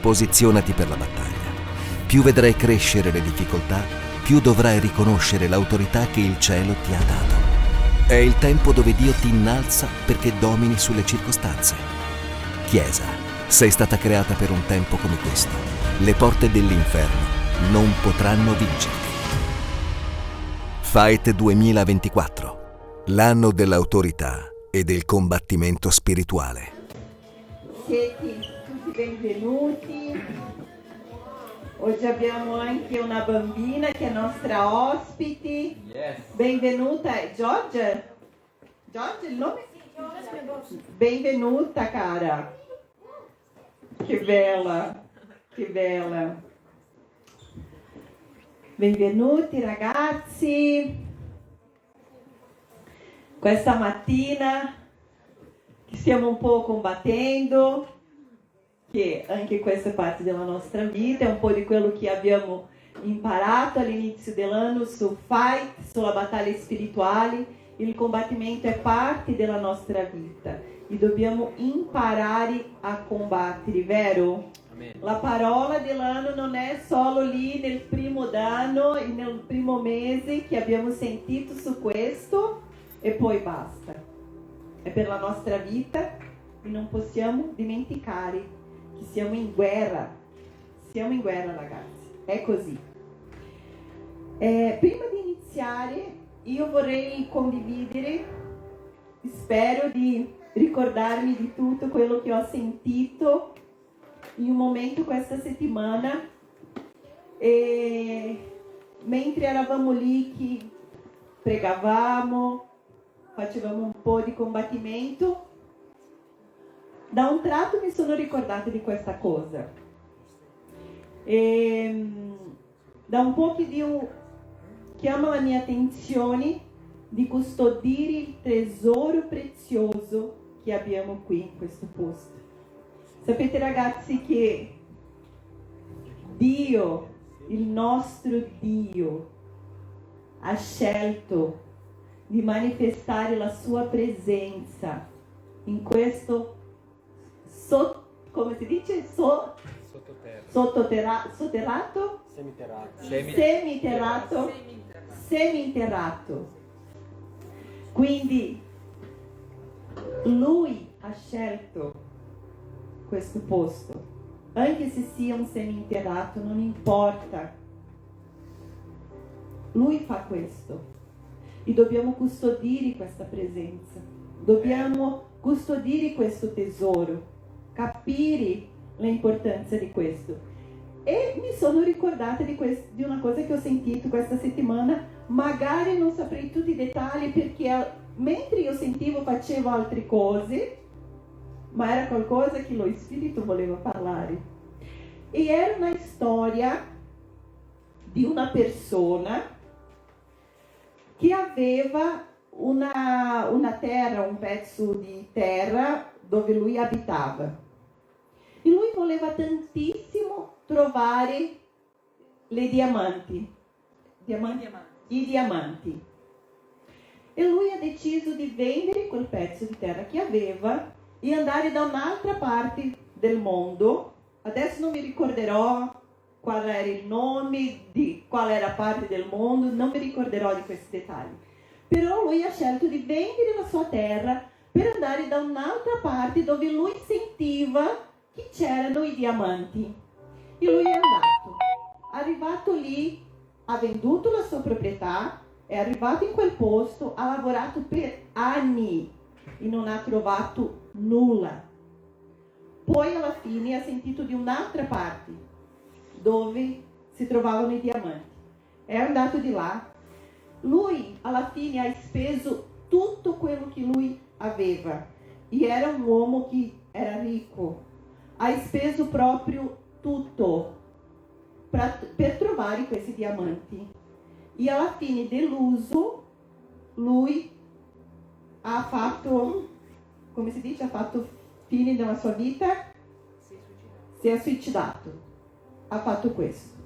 Posizionati per la battaglia. Più vedrai crescere le difficoltà, più dovrai riconoscere l'autorità che il cielo ti ha dato. È il tempo dove Dio ti innalza perché domini sulle circostanze. Chiesa, sei stata creata per un tempo come questo. Le porte dell'inferno non potranno vincerti. Fight 2024, l'anno dell'autorità e del combattimento spirituale. Siete tutti benvenuti. Oggi abbiamo anche una bambina che è nostra ospite. Yes. Benvenuta, Giorgia. Giorgia il nome? Benvenuta, cara. Che bella, che bella. Benvenuti ragazzi. Questa mattina che stiamo un po' combattendo, che anche questa è parte della nostra vita, è un po' di quello che abbiamo imparato all'inizio dell'anno sul fight, sulla battaglia spirituale. Il combattimento è parte della nostra vita e dobbiamo imparare a combattere, vero? Amen. La parola dell'anno non è solo lì nel primo anno e nel primo mese che abbiamo sentito su questo e poi basta. È per la nostra vita e non possiamo dimenticare che siamo in guerra. Siamo in guerra, ragazzi. È così. Prima di iniziare, io vorrei condividere, spero di ricordarmi di tutto quello che ho sentito in un momento questa settimana. E mentre eravamo lì che pregavamo, facevamo un po' di combattimento, da un tratto mi sono ricordata di questa cosa. E da un po' che Dio chiama la mia attenzione di custodire il tesoro prezioso che abbiamo qui in questo posto. Sapete ragazzi che Dio, il nostro Dio, ha scelto di manifestare la sua presenza in questo come si dice? Sotterrato? Seminterrato. Quindi Lui ha scelto questo posto, anche se sia un seminterrato, non importa. Lui fa questo e dobbiamo custodire questa presenza, dobbiamo custodire questo tesoro, capire l'importanza di questo. E mi sono ricordata di una cosa che ho sentito questa settimana. Magari non saprei tutti i dettagli perché mentre io sentivo facevo altre cose, ma era qualcosa che lo Spirito voleva parlare. E era una storia di una persona che aveva una terra, un pezzo di terra dove lui abitava. E lui voleva tantissimo trovare i diamanti. E lui ha deciso di vendere quel pezzo di terra che aveva e andare da un'altra parte del mondo. Adesso non mi ricorderò qual era il nome di qual era parte del mondo, non mi ricorderò di questi dettagli. Però lui ha scelto di vendere la sua terra per andare da un'altra parte dove lui sentiva che c'erano i diamanti. E lui è andato. Arrivato lì, ha venduto la sua proprietà, è arrivato in quel posto, ha lavorato per anni e non ha trovato nulla. Poi alla fine ha sentito di un'altra parte dove si trovavano i diamanti. È andato di là. Lui alla fine ha speso tutto quello che lui aveva e era un uomo che era ricco. Ha speso proprio tutto per trovare questi diamanti. E alla fine dell'uso lui ha fatto, come si dice, ha fatto fine della sua vita, si è suicidato, ha fatto questo.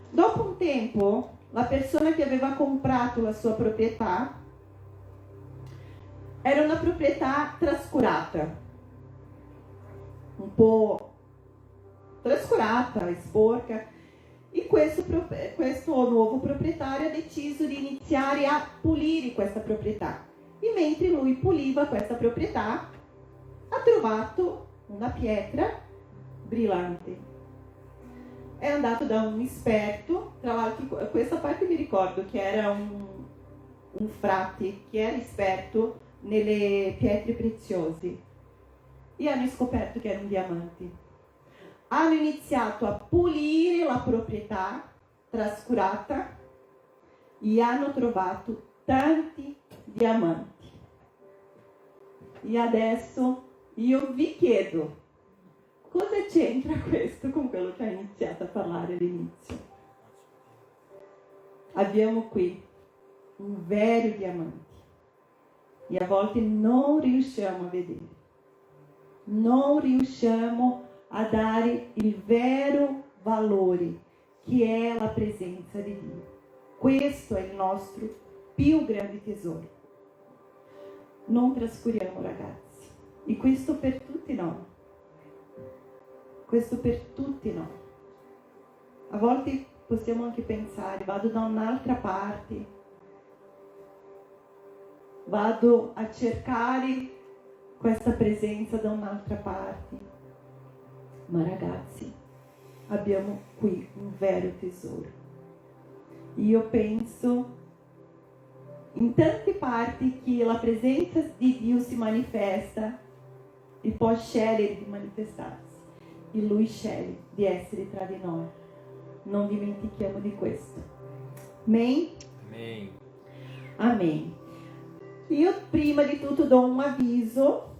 Dopo un tempo la persona che aveva comprato la sua proprietà era una proprietà trascurata, un po' trascurata, sporca. E questo nuovo proprietario ha deciso di iniziare a pulire questa proprietà. E mentre lui puliva questa proprietà, ha trovato una pietra brillante. È andato da un esperto, tra l'altro questa parte mi ricordo che era un frate che era esperto nelle pietre preziose, e hanno scoperto che era un diamante. Hanno iniziato a pulire la proprietà trascurata e hanno trovato tanti diamanti. E adesso io vi chiedo, cosa c'entra questo con quello che ha iniziato a parlare all'inizio? Abbiamo qui un vero diamante e a volte non riusciamo a vedere, non riusciamo a dare il vero valore che è la presenza di Dio. Questo è il nostro più grande tesoro. Non trascuriamo, ragazzi, e questo per tutti noi. Questo per tutti noi. A volte possiamo anche pensare, vado da un'altra parte, vado a cercare questa presenza da un'altra parte. Ma ragazzi, abbiamo qui un vero tesoro. Io penso in tante parti che la presenza di Dio si manifesta e può scegliere di manifestarsi. E Lui sceglie di essere tra di noi. Non dimentichiamo di questo. Amen? Amém. Amen. Io prima di tutto do un avviso.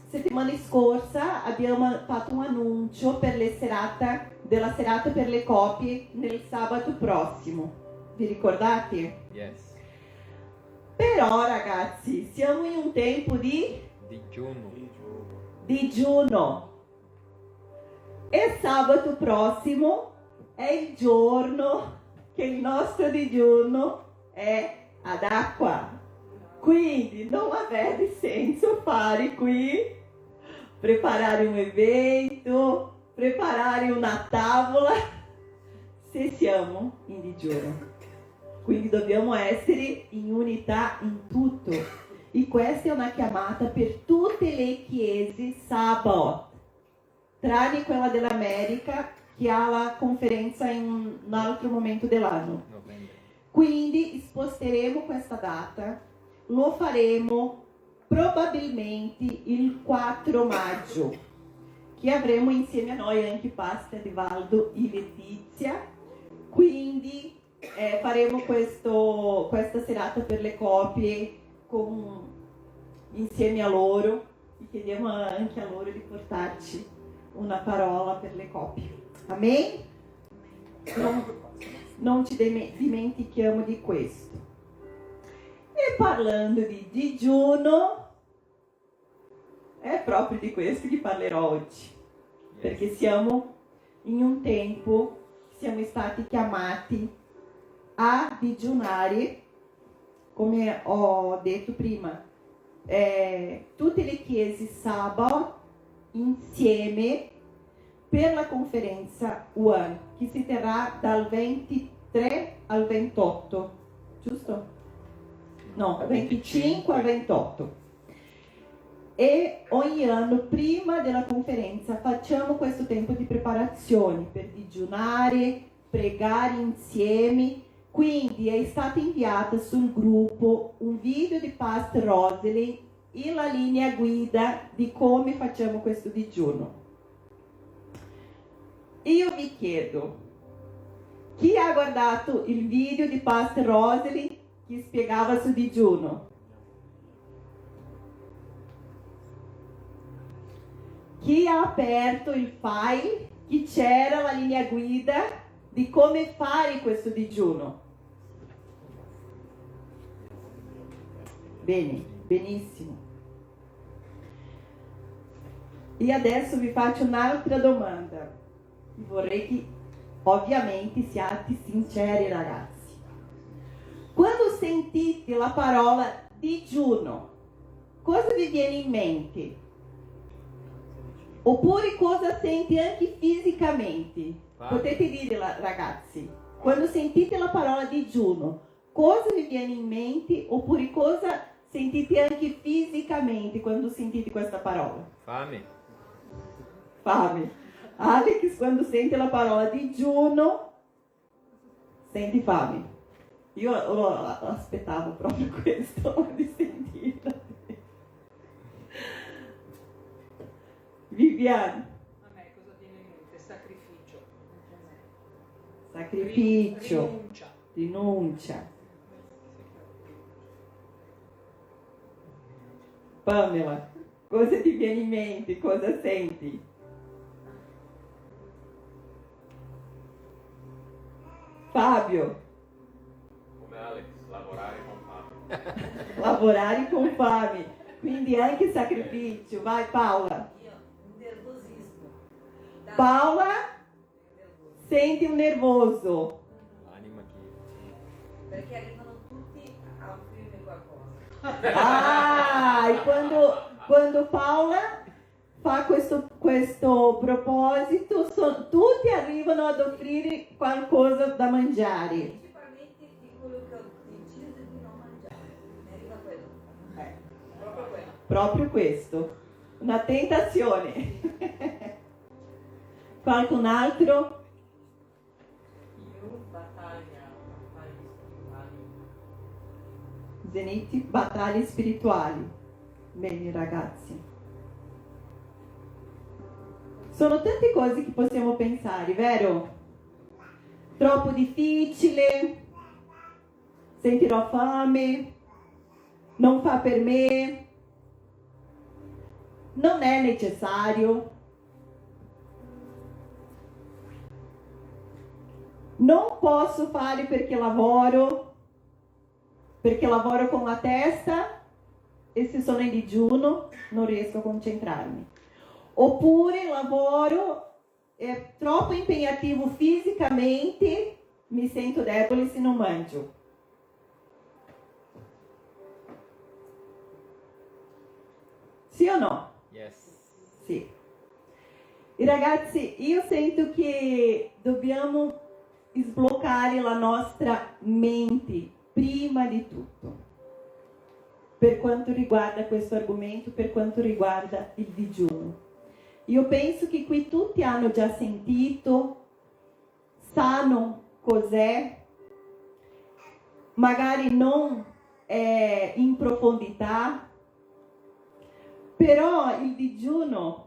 Settimana scorsa abbiamo fatto un annuncio per della serata per le coppie nel sabato prossimo. Vi ricordate? Yes. Però ragazzi, siamo in un tempo di digiuno. E sabato prossimo è il giorno che il nostro digiuno è ad acqua. Quindi non avrebbe senso fare qui, preparare un evento, preparare una tavola, se siamo in digiuno. Quindi dobbiamo essere in unità in tutto. E questa è una chiamata per tutte le chiese sabato, tranne quella dell'America che ha la conferenza in un altro momento dell'anno. Quindi sposteremo questa data. Lo faremo probabilmente il 4 maggio, che avremo insieme a noi anche Pastor Evaldo e Letizia. Quindi faremo questa serata per le coppie insieme a loro, e chiediamo anche a loro di portarci una parola per le coppie. Amen? Non ci dimentichiamo di questo. E parlando di digiuno, è proprio di questo che parlerò oggi, perché siamo in un tempo, siamo stati chiamati a digiunare, come ho detto prima, tutte le chiese sabato insieme per la conferenza One, che si terrà dal 23 al 28, giusto? No, 25 al 28. E ogni anno prima della conferenza facciamo questo tempo di preparazione per digiunare, pregare insieme. Quindi è stato inviato sul gruppo un video di Pastor Rosalind e la linea guida di come facciamo questo digiuno. Io vi chiedo, chi ha guardato il video di Pastor Rosalind che spiegava sul digiuno? Chi ha aperto il file che c'era la linea guida di come fare questo digiuno? Bene, benissimo. E adesso vi faccio un'altra domanda. Vorrei che ovviamente siate sinceri, ragazzi. Quando sentite la parola digiuno, cosa vi viene in mente? Oppure cosa senti anche fisicamente. Potete dire, ragazzi, quando sentite la parola digiuno, cosa vi viene in mente? Oppure cosa sentite anche fisicamente quando sentite questa parola? Fame. Fame. Alex, quando sente la parola digiuno, senti fame. Io aspettavo proprio questo di sentirla. Viviane. A me cosa viene in mente? Sacrificio. Sacrificio. Rinuncia. Pamela, cosa ti viene in mente? Cosa senti? Fabio. Come Alex, lavorare con fame. Lavorare con fame. Quindi anche sacrificio. Vai Paola. Nervosismo. Paola, senti un nervoso. Anima che... Perché arrivano tutti a offrirmi qualcosa. Ah, e quando Paola fa questo proposito, tutti arrivano ad offrire qualcosa da mangiare. Principalmente di quello che ho deciso di non mangiare. Mi arriva quello. Proprio quello. Proprio questo. Una tentazione. Qualcun altro? Io battaglie spirituali. Zeniti, battaglie spirituali. Bene ragazzi. Sono tante cose che possiamo pensare, vero? Troppo difficile, sentirò fame, non fa per me, non è necessario, non posso fare perché lavoro con la testa e se sono in digiuno non riesco a concentrarmi. Oppure il lavoro è troppo impegnativo fisicamente, mi sento debole se non mangio. Sì o no? Yes. Sì. E ragazzi, io sento che dobbiamo sbloccare la nostra mente prima di tutto. Per quanto riguarda questo argomento, per quanto riguarda il digiuno. Io penso che qui tutti hanno già sentito, sanno cos'è, magari non in profondità, però il digiuno,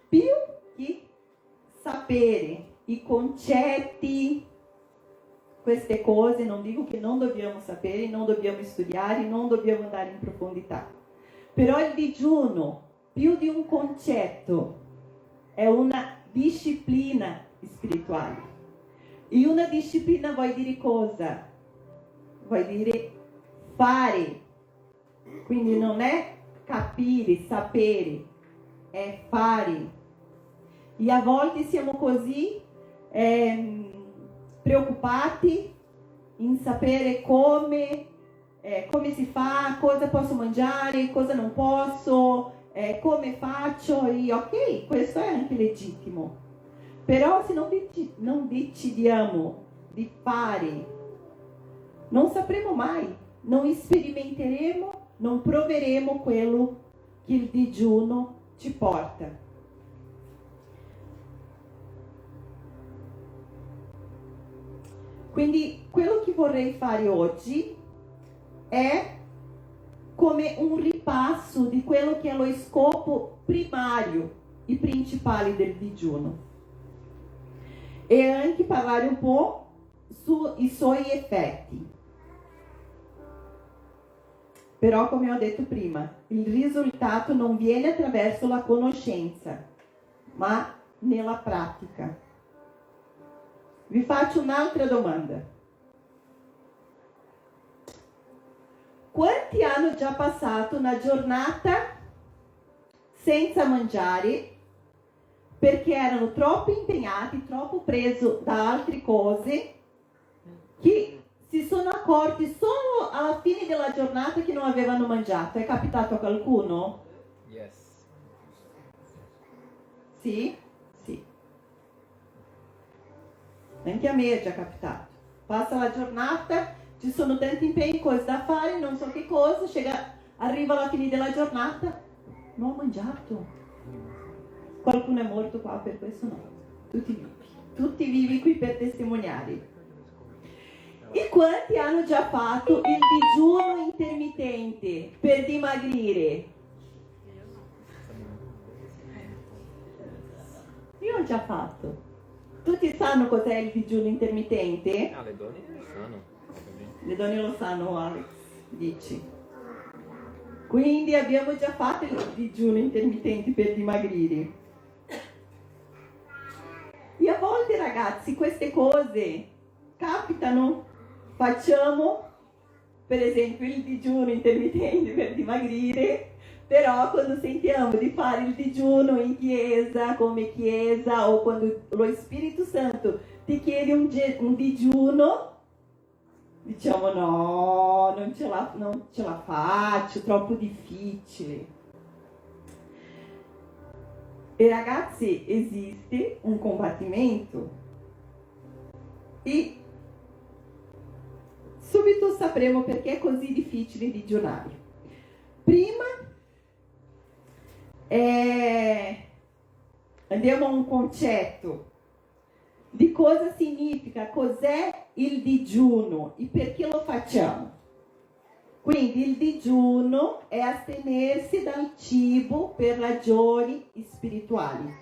più che sapere i concetti, queste cose, non dico che non dobbiamo sapere, non dobbiamo studiare, non dobbiamo andare in profondità, però il digiuno, più di un concetto, è una disciplina spirituale. E una disciplina vuol dire cosa? Vuol dire fare. Quindi non è capire, sapere, è fare. E a volte siamo così preoccupati in sapere come si fa, cosa posso mangiare, cosa non posso, come faccio, e ok, questo è anche legittimo, però se non decidiamo di fare, non sapremo mai, non sperimenteremo, non proveremo quello che il digiuno ci porta. Quindi quello che vorrei fare oggi è come un ripasso di quello che è lo scopo primario e principale del digiuno e anche parlare un po' sui suoi effetti. Però, come ho detto prima, il risultato non viene attraverso la conoscenza, ma nella pratica. Vi faccio un'altra domanda. Quanti hanno già passato una giornata senza mangiare perché erano troppo impegnati, troppo presi da altre cose, che si sono accorti solo alla fine della giornata che non avevano mangiato? È capitato a qualcuno? Yes. Sì, sì. Anche a me è già capitato. Passa la giornata, ci sono tanti impegni, cose da fare, non so che cosa, arriva la fine della giornata, non ho mangiato. Qualcuno è morto qua per questo? No. Tutti vivi qui per testimoniare. E quanti hanno già fatto il digiuno intermittente per dimagrire? Io ho già fatto. Tutti sanno cos'è il digiuno intermittente? Ah, le donne lo sanno. Le donne lo sanno, Alex, dici. Quindi abbiamo già fatto il digiuno intermittente per dimagrire. E a volte, ragazzi, queste cose capitano. Facciamo, per esempio, il digiuno intermittente per dimagrire, però quando sentiamo di fare il digiuno in chiesa, come chiesa, o quando lo Spirito Santo ti chiede un digiuno, diciamo no, non ce la faccio, troppo difficile. E ragazzi, esiste un combattimento. E subito sapremo perché è così difficile digiunare. Prima andiamo a un concetto di cosa significa, cos'è il digiuno e perché lo facciamo. Quindi il digiuno è astenersi dal cibo per ragioni spirituali.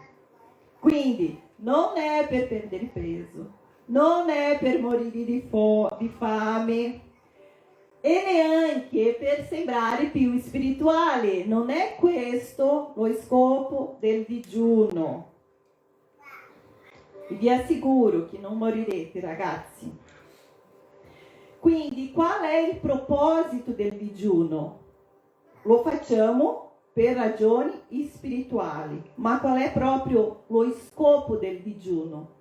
Quindi non è per perdere peso, non è per morire di fame e neanche per sembrare più spirituale. Non è questo lo scopo del digiuno. E vi assicuro che non morirete, ragazzi. Quindi qual è il proposito del digiuno? Lo facciamo per ragioni spirituali, ma qual è proprio lo scopo del digiuno?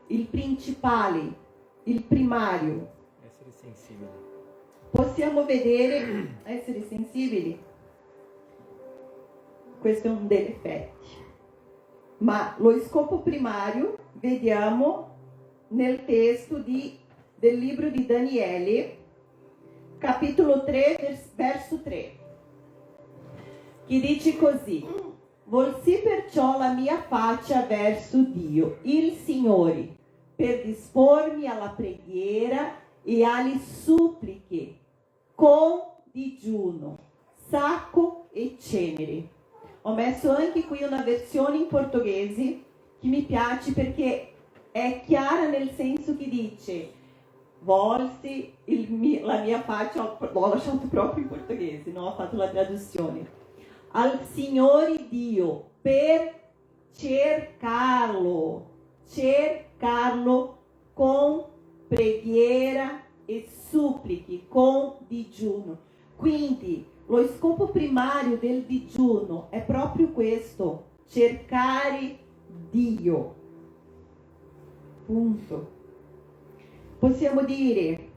Il principale, il primario. Essere sensibili. Possiamo vedere, essere sensibili, questo è un degli effetti, ma lo scopo primario vediamo nel testo del libro di Daniele, capitolo 3, verso 3, che dice così: volsi perciò la mia faccia verso Dio, il Signore, per dispormi alla preghiera e alle suppliche, con digiuno, sacco e cenere. Ho messo anche qui una versione in portoghese che mi piace perché è chiara nel senso che dice volsi la mia faccia, l'ho lasciato proprio in portoghese, non ho fatto la traduzione, al Signore Dio per cercarlo con preghiera e suppliche, con digiuno. Quindi lo scopo primario del digiuno è proprio questo: cercare Dio. Punto. Possiamo dire,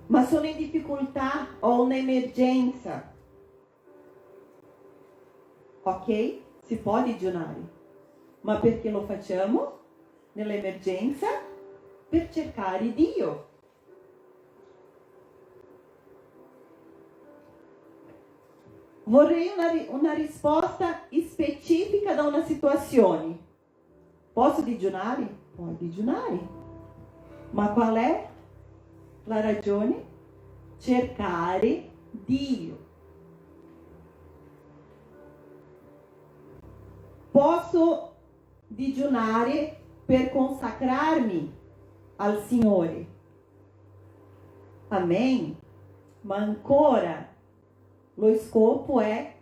ma sono in difficoltà, ho un'emergenza. Ok, si può digiunare, ma perché lo facciamo? Nell'emergenza? Per cercare Dio. Vorrei una risposta specifica da una situazione. Posso digiunare? Puoi digiunare. Ma qual è la ragione? Cercare Dio. Posso digiunare per consacrarmi al Signore. Amen. Ma ancora lo scopo è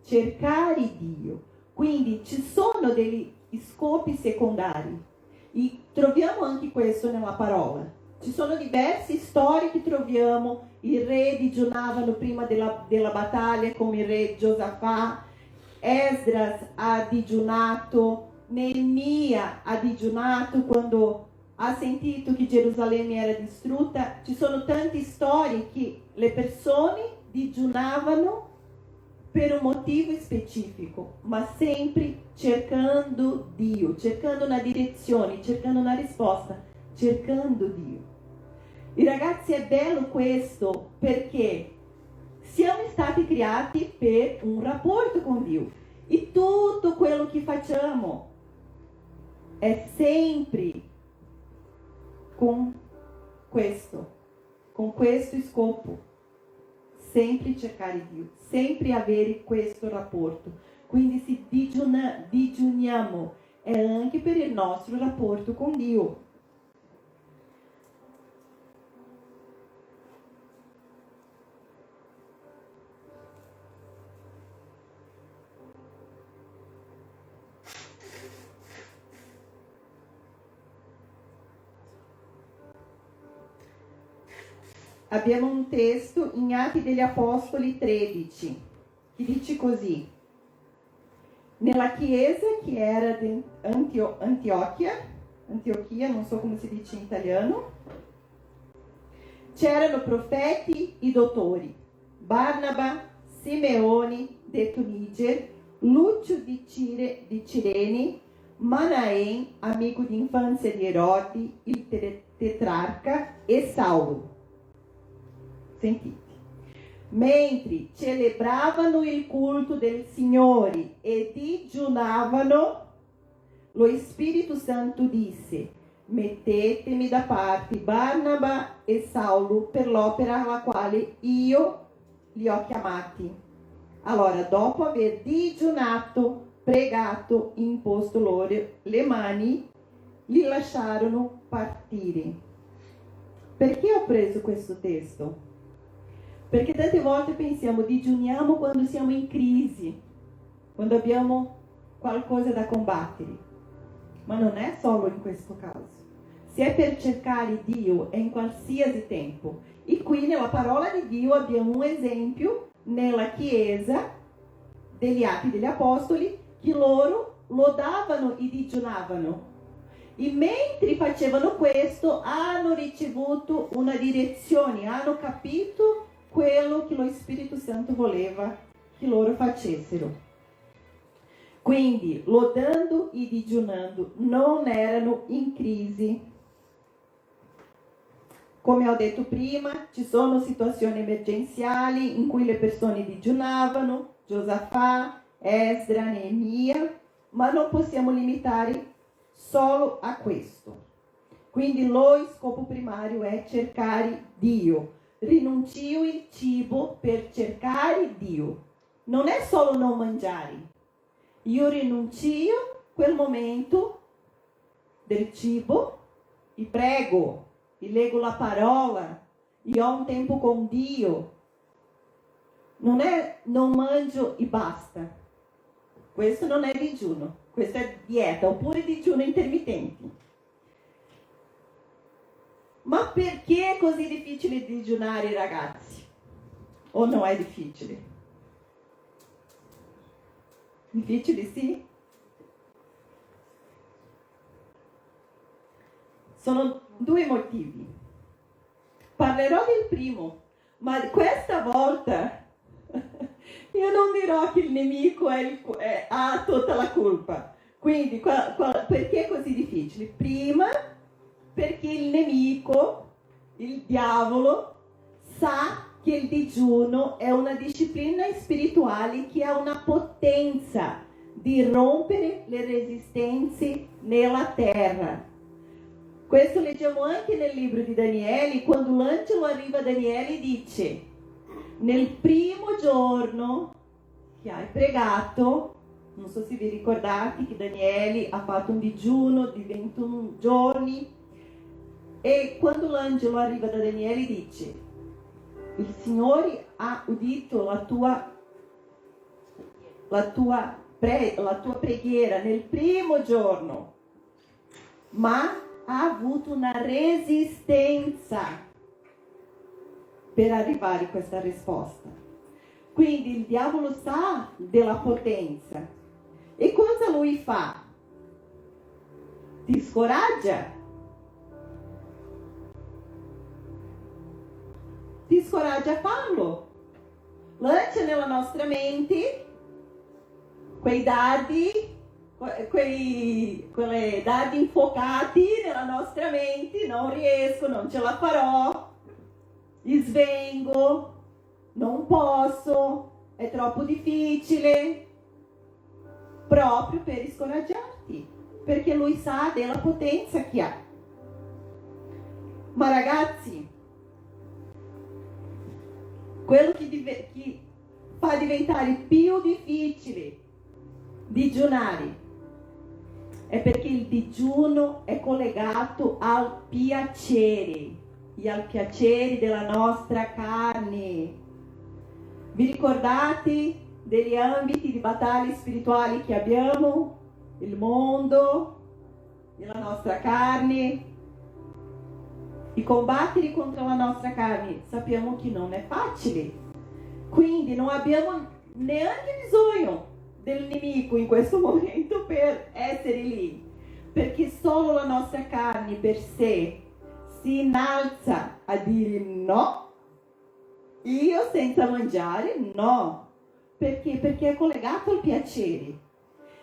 cercare Dio. Quindi ci sono degli scopi secondari e troviamo anche questo nella parola. Ci sono diverse storie che troviamo. Il re digiunavano prima della battaglia, come il re Giosafà. Esdras ha digiunato, Neemia ha digiunato quando ha sentito che Gerusalemme era distrutta. Ci sono tante storie che le persone digiunavano per un motivo specifico, ma sempre cercando Dio, cercando una direzione, cercando una risposta, cercando Dio. E ragazzi, è bello questo perché siamo stati creati per un rapporto con Dio e tutto quello che facciamo è sempre con questo scopo, sempre cercare Dio, sempre avere questo rapporto. Quindi se digiuniamo è anche per il nostro rapporto con Dio. Abbiamo un testo in Atti degli Apostoli 13 che dice così: nella chiesa che era di Antiochia, non so come si dice in italiano, c'erano profeti e dottori: Barnaba, Simeone, detto Niger, Lucio di Cirene, Manaen, amico di infanzia di Erode, il tetrarca, e Saulo. Sentite. Mentre celebravano il culto del Signore e digiunavano, lo Spirito Santo disse: mettetemi da parte Barnaba e Saulo per l'opera alla quale io li ho chiamati. Allora, dopo aver digiunato, pregato, imposto loro le mani, li lasciarono partire. Perché ho preso questo testo? Perché tante volte pensiamo digiuniamo quando siamo in crisi, quando abbiamo qualcosa da combattere. Ma non è solo in questo caso. Se è per cercare Dio è in qualsiasi tempo. E qui nella parola di Dio abbiamo un esempio nella chiesa degli Atti degli Apostoli, che loro lodavano e digiunavano. E mentre facevano questo hanno ricevuto una direzione, hanno capito quello che lo Spirito Santo voleva che loro facessero. Quindi, lodando e digiunando, non erano in crisi. Come ho detto prima, ci sono situazioni emergenziali in cui le persone digiunavano, Giosafà, Esdra, Neemia, ma non possiamo limitare solo a questo. Quindi lo scopo primario è cercare Dio. Rinuncio il cibo per cercare Dio. Non è solo non mangiare. Io rinuncio quel momento del cibo e prego, e leggo la parola, e ho un tempo con Dio. Non è non mangio e basta. Questo non è digiuno, questa è dieta, oppure digiuno intermittente. Ma perché è così difficile digiunare, ragazzi? O non è difficile? Difficile, sì? Sono due motivi. Parlerò del primo, ma questa volta io non dirò che il nemico ha tutta la colpa. Quindi, perché è così difficile? Prima, perché il nemico, il diavolo, sa che il digiuno è una disciplina spirituale che ha una potenza di rompere le resistenze nella terra. Questo leggiamo anche nel libro di Daniele, quando l'angelo arriva a Daniele e dice: nel primo giorno che hai pregato, non so se vi ricordate che Daniele ha fatto un digiuno di 21 giorni, e quando l'angelo arriva da Daniele dice: il Signore ha udito la tua preghiera nel primo giorno, ma ha avuto una resistenza per arrivare a questa risposta. Quindi il diavolo sa della potenza. E cosa lui fa? Ti scoraggia. Ti scoraggia a farlo. lancia nella nostra mente quei dardi, quelle dardi infuocati nella nostra mente, non riesco, non ce la farò, svengo, non posso, è troppo difficile, proprio per scoraggiarti, perché lui sa della potenza che ha. Ma ragazzi, quello che fa diventare più difficile digiunare è perché il digiuno è collegato al piacere e al piacere della nostra carne. Vi ricordate degli ambiti di battaglie spirituali che abbiamo? Il mondo, la nostra carne. E combattere contro la nostra carne sappiamo che non è facile. Quindi non abbiamo neanche bisogno del nemico in questo momento per essere lì, perché solo la nostra carne per sé si innalza a dire no, io senza mangiare no, perché è collegato al piacere.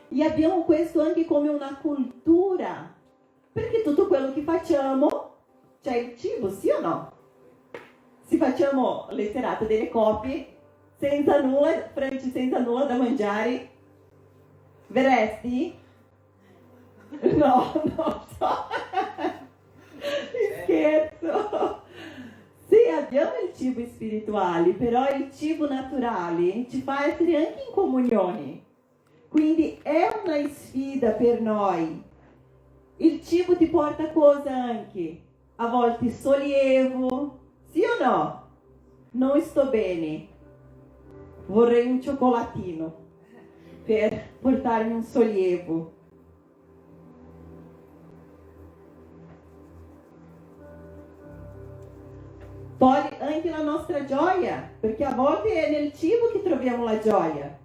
E abbiamo questo anche come una cultura, perché tutto quello che facciamo c'è il cibo, sì o no? Se facciamo le serate delle coppie senza nulla, Franci, senza nulla da mangiare, verresti? No, non so. Scherzo. Sì, abbiamo il cibo spirituale, però il cibo naturale ci fa essere anche in comunione. Quindi è una sfida per noi. Il cibo ti porta a cosa anche? A volte sollievo, sì o no? Non sto bene. Vorrei un cioccolatino per portarmi un sollievo. Toglie anche la nostra gioia, perché a volte è nel cibo che troviamo la gioia.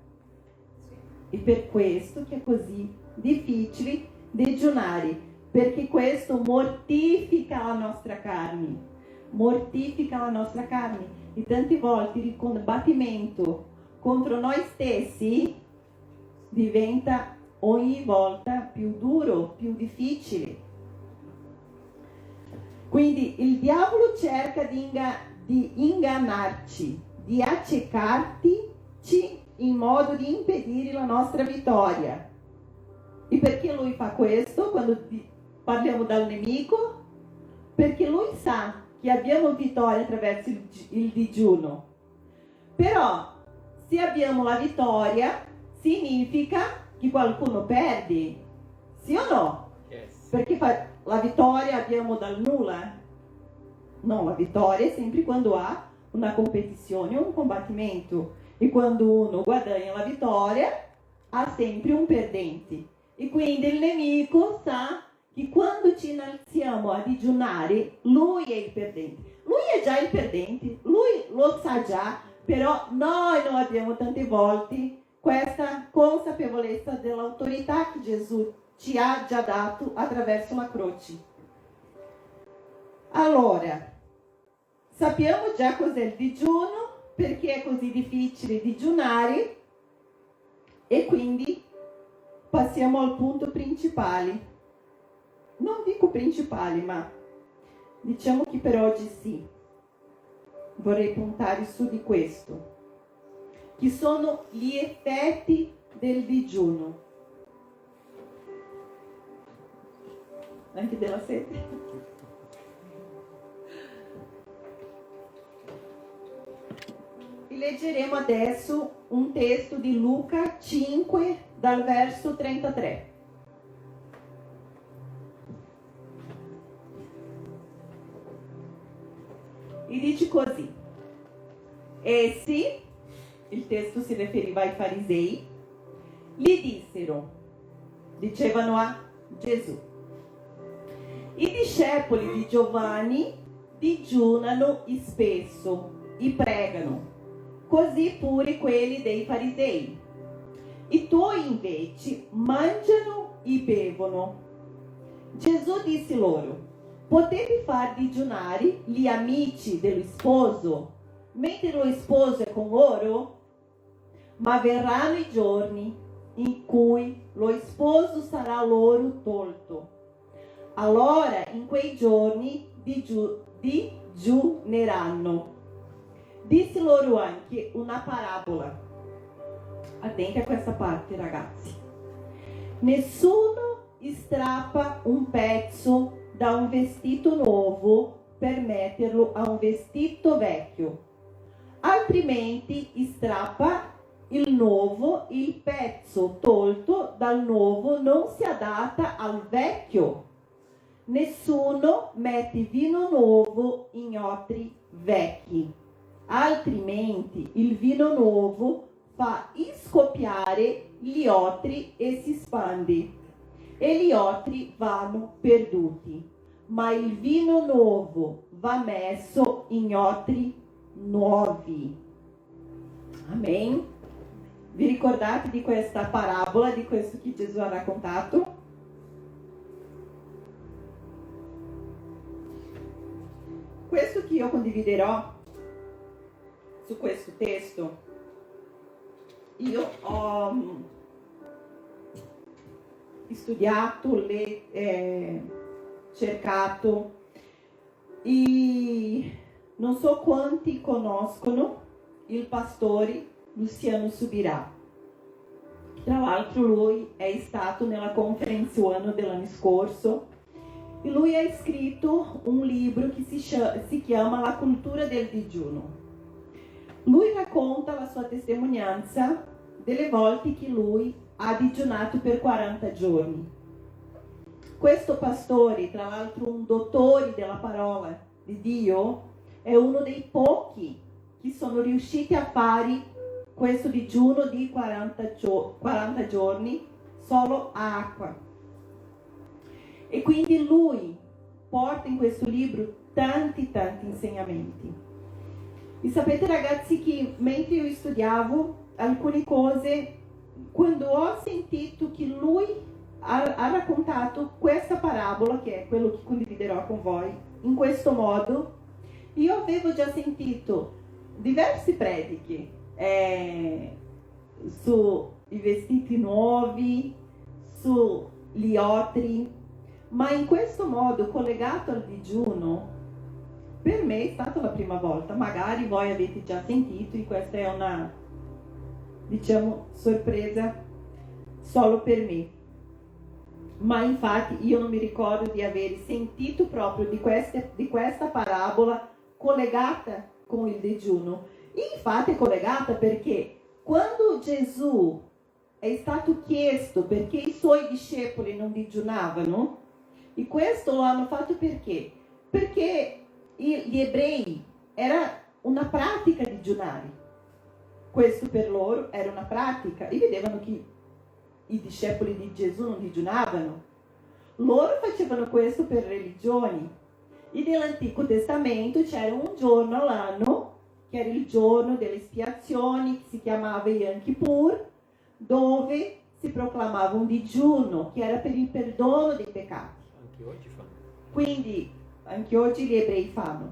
E per questo che è così difficile digiunare, perché questo mortifica la nostra carne. Mortifica la nostra carne. E tante volte il combattimento contro noi stessi diventa ogni volta più duro, più difficile. Quindi il diavolo cerca di ingannarci, di accecarci in modo di impedire la nostra vittoria. E perché lui fa questo quando parliamo dal nemico? Perché lui sa che abbiamo vittoria attraverso il digiuno. Però se abbiamo la vittoria significa che qualcuno perde, sì o no? Yes. Perché la vittoria abbiamo dal nulla? No, la vittoria è sempre quando ha una competizione, un combattimento. E quando uno guadagna la vittoria, ha sempre un perdente. E quindi il nemico sa che quando ci innalziamo a digiunare, lui è il perdente. Lui è già il perdente, lui lo sa già, però noi non abbiamo tante volte questa consapevolezza dell'autorità che Gesù ci ha già dato attraverso la croce. Allora, sappiamo già cos'è il digiuno, perché è così difficile digiunare, e quindi passiamo al punto principale. Non dico principale, ma diciamo che per oggi sì. Vorrei puntare su di questo, che sono gli effetti del digiuno. Anche della sete? E leggeremo adesso un testo di Luca 5 dal verso 33. E dice così: essi, il testo si riferiva ai farisei, gli dicevano a Gesù: i discepoli di Giovanni digiunano spesso e pregano, così pure quelli dei farisei. I tuoi invece mangiano e bevono. Gesù disse loro: potete far digiunare gli amici dello sposo mentre lo sposo è con loro? Ma verranno i giorni in cui lo sposo sarà loro tolto. Allora in quei giorni digiuneranno. Disse loro anche una parabola. Attenti a questa parte, ragazzi. Nessuno strappa un pezzo da un vestito nuovo per metterlo a un vestito vecchio, altrimenti strappa il pezzo tolto dal nuovo non si adatta al vecchio. Nessuno mette vino nuovo in otri vecchi, altrimenti il vino nuovo fa scoppiare gli otri e si spande, e gli otri vanno perduti. Ma il vino nuovo va messo in otri nuovi. Amen. Vi ricordate di questa parabola, di questo che Gesù ha raccontato? Questo che io condividerò su questo testo, io ho studiato, cercato, e non so quanti conoscono il pastore Luciano Subirà. Tra l'altro lui è stato nella conferenza UANO dell'anno scorso e lui ha scritto un libro che si chiama La cultura del digiuno. Lui racconta la sua testimonianza delle volte che lui ha digiunato per 40 giorni. Questo pastore, tra l'altro un dottore della parola di Dio, è uno dei pochi che sono riusciti a fare questo digiuno di 40 giorni solo a acqua. E quindi lui porta in questo libro tanti insegnamenti. E sapete, ragazzi, che mentre io studiavo alcune cose, quando ho sentito che lui ha raccontato questa parabola, che è quello che condividerò con voi, in questo modo, io avevo già sentito diverse prediche sui vestiti nuovi, sugli otri, ma in questo modo collegato al digiuno, per me è stata la prima volta. Magari voi avete già sentito e questa è una, sorpresa solo per me. Ma infatti io non mi ricordo di aver sentito proprio di questa parabola collegata con il digiuno. E infatti è collegata perché quando Gesù è stato chiesto perché i suoi discepoli non digiunavano, e questo lo hanno fatto perché? Perché gli ebrei era una pratica digiunare. Questo per loro era una pratica e vedevano che i discepoli di Gesù non digiunavano. Loro facevano questo per religioni. E nell'Antico Testamento c'era un giorno all'anno, che era il giorno delle espiazioni, che si chiamava Yom Kippur, dove si proclamava un digiuno, che era per il perdono dei peccati. Anche oggi fanno. Quindi, anche oggi gli ebrei fanno.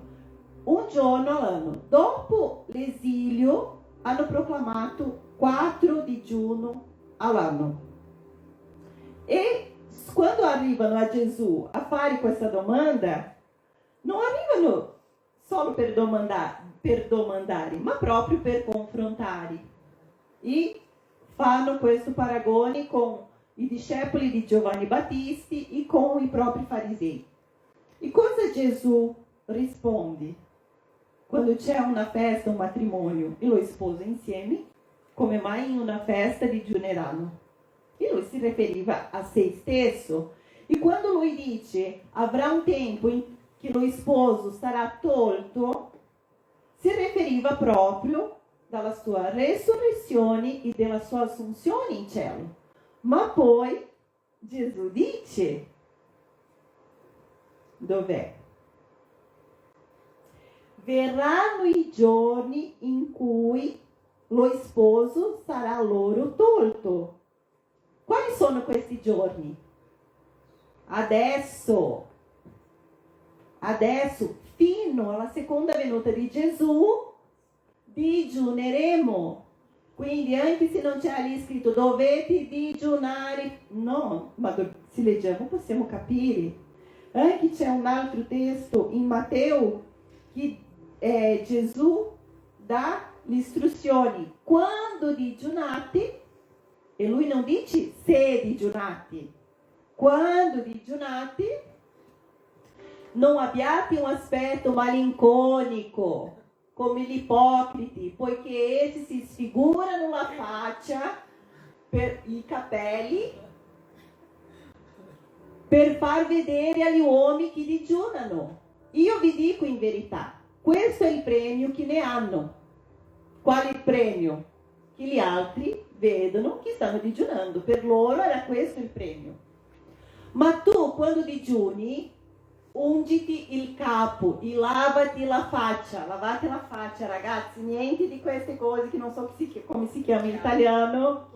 Un giorno all'anno. Dopo l'esilio, hanno proclamato 4 digiuno all'anno. E quando arrivano a Gesù a fare questa domanda, non arrivano solo per domandare, ma proprio per confrontare. E fanno questo paragone con i discepoli di Giovanni Battista e con i propri farisei. E cosa Gesù risponde? Quando c'è una festa, un matrimonio, e lo sposa insieme, come mai in una festa digiuneranno? E lui si riferiva a se stesso. E quando lui dice avrà un tempo in che lo sposo sarà tolto, si riferiva proprio dalla sua resurrezione e della sua assunzione in cielo. Ma poi Gesù dice, dov'è? Verranno i giorni in cui lo sposo sarà loro tolto. Quali sono questi giorni? Adesso, fino alla seconda venuta di Gesù, digiuneremo. Quindi anche se non c'è lì scritto dovete digiunare, no, ma se leggiamo possiamo capire. Anche c'è un altro testo in Matteo che Gesù dà le istruzioni quando digiunate, e lui non dice se digiunate, quando digiunate non abbiate un aspetto malinconico come gli ipocriti, poiché essi si sfigurano la faccia per i capelli per far vedere agli uomini che digiunano. Io vi dico in verità, questo è il premio che ne hanno. Quale premio? Che gli altri vedono che stanno digiunando. Per loro era questo il premio. Ma tu quando digiuni, ungiti il capo e lavati la faccia. Lavate la faccia, ragazzi, niente di queste cose che non so come si chiama in italiano.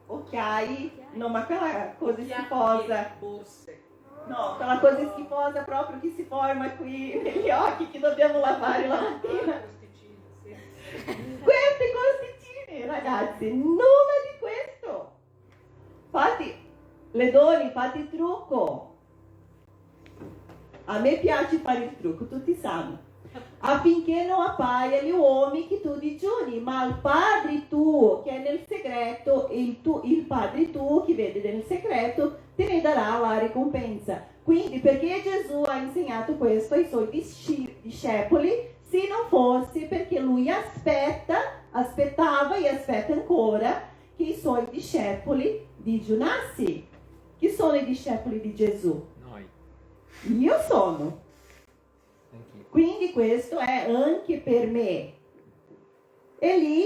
Occhiai, no, ma quella cosa schifosa. Borse. No, quella cosa schifosa proprio che si forma qui negli occhi che dobbiamo lavare la mattina. Queste costicine, ragazzi, nulla di questo. Infatti, le donne, fate il trucco. A me piace fare il trucco, tutti sanno. Affinché non appaia agli uomini che tu digiuni, ma al Padre tuo che è nel segreto, il Padre tuo che vede nel segreto, te ne darà la ricompensa. Quindi perché Gesù ha insegnato questo ai suoi discepoli, se non fosse perché lui aspettava e aspetta ancora che i suoi discepoli digiunassero. Chi sono i discepoli di Gesù? Noi. Io sono. Anch'io. Quindi questo è anche per me. E lì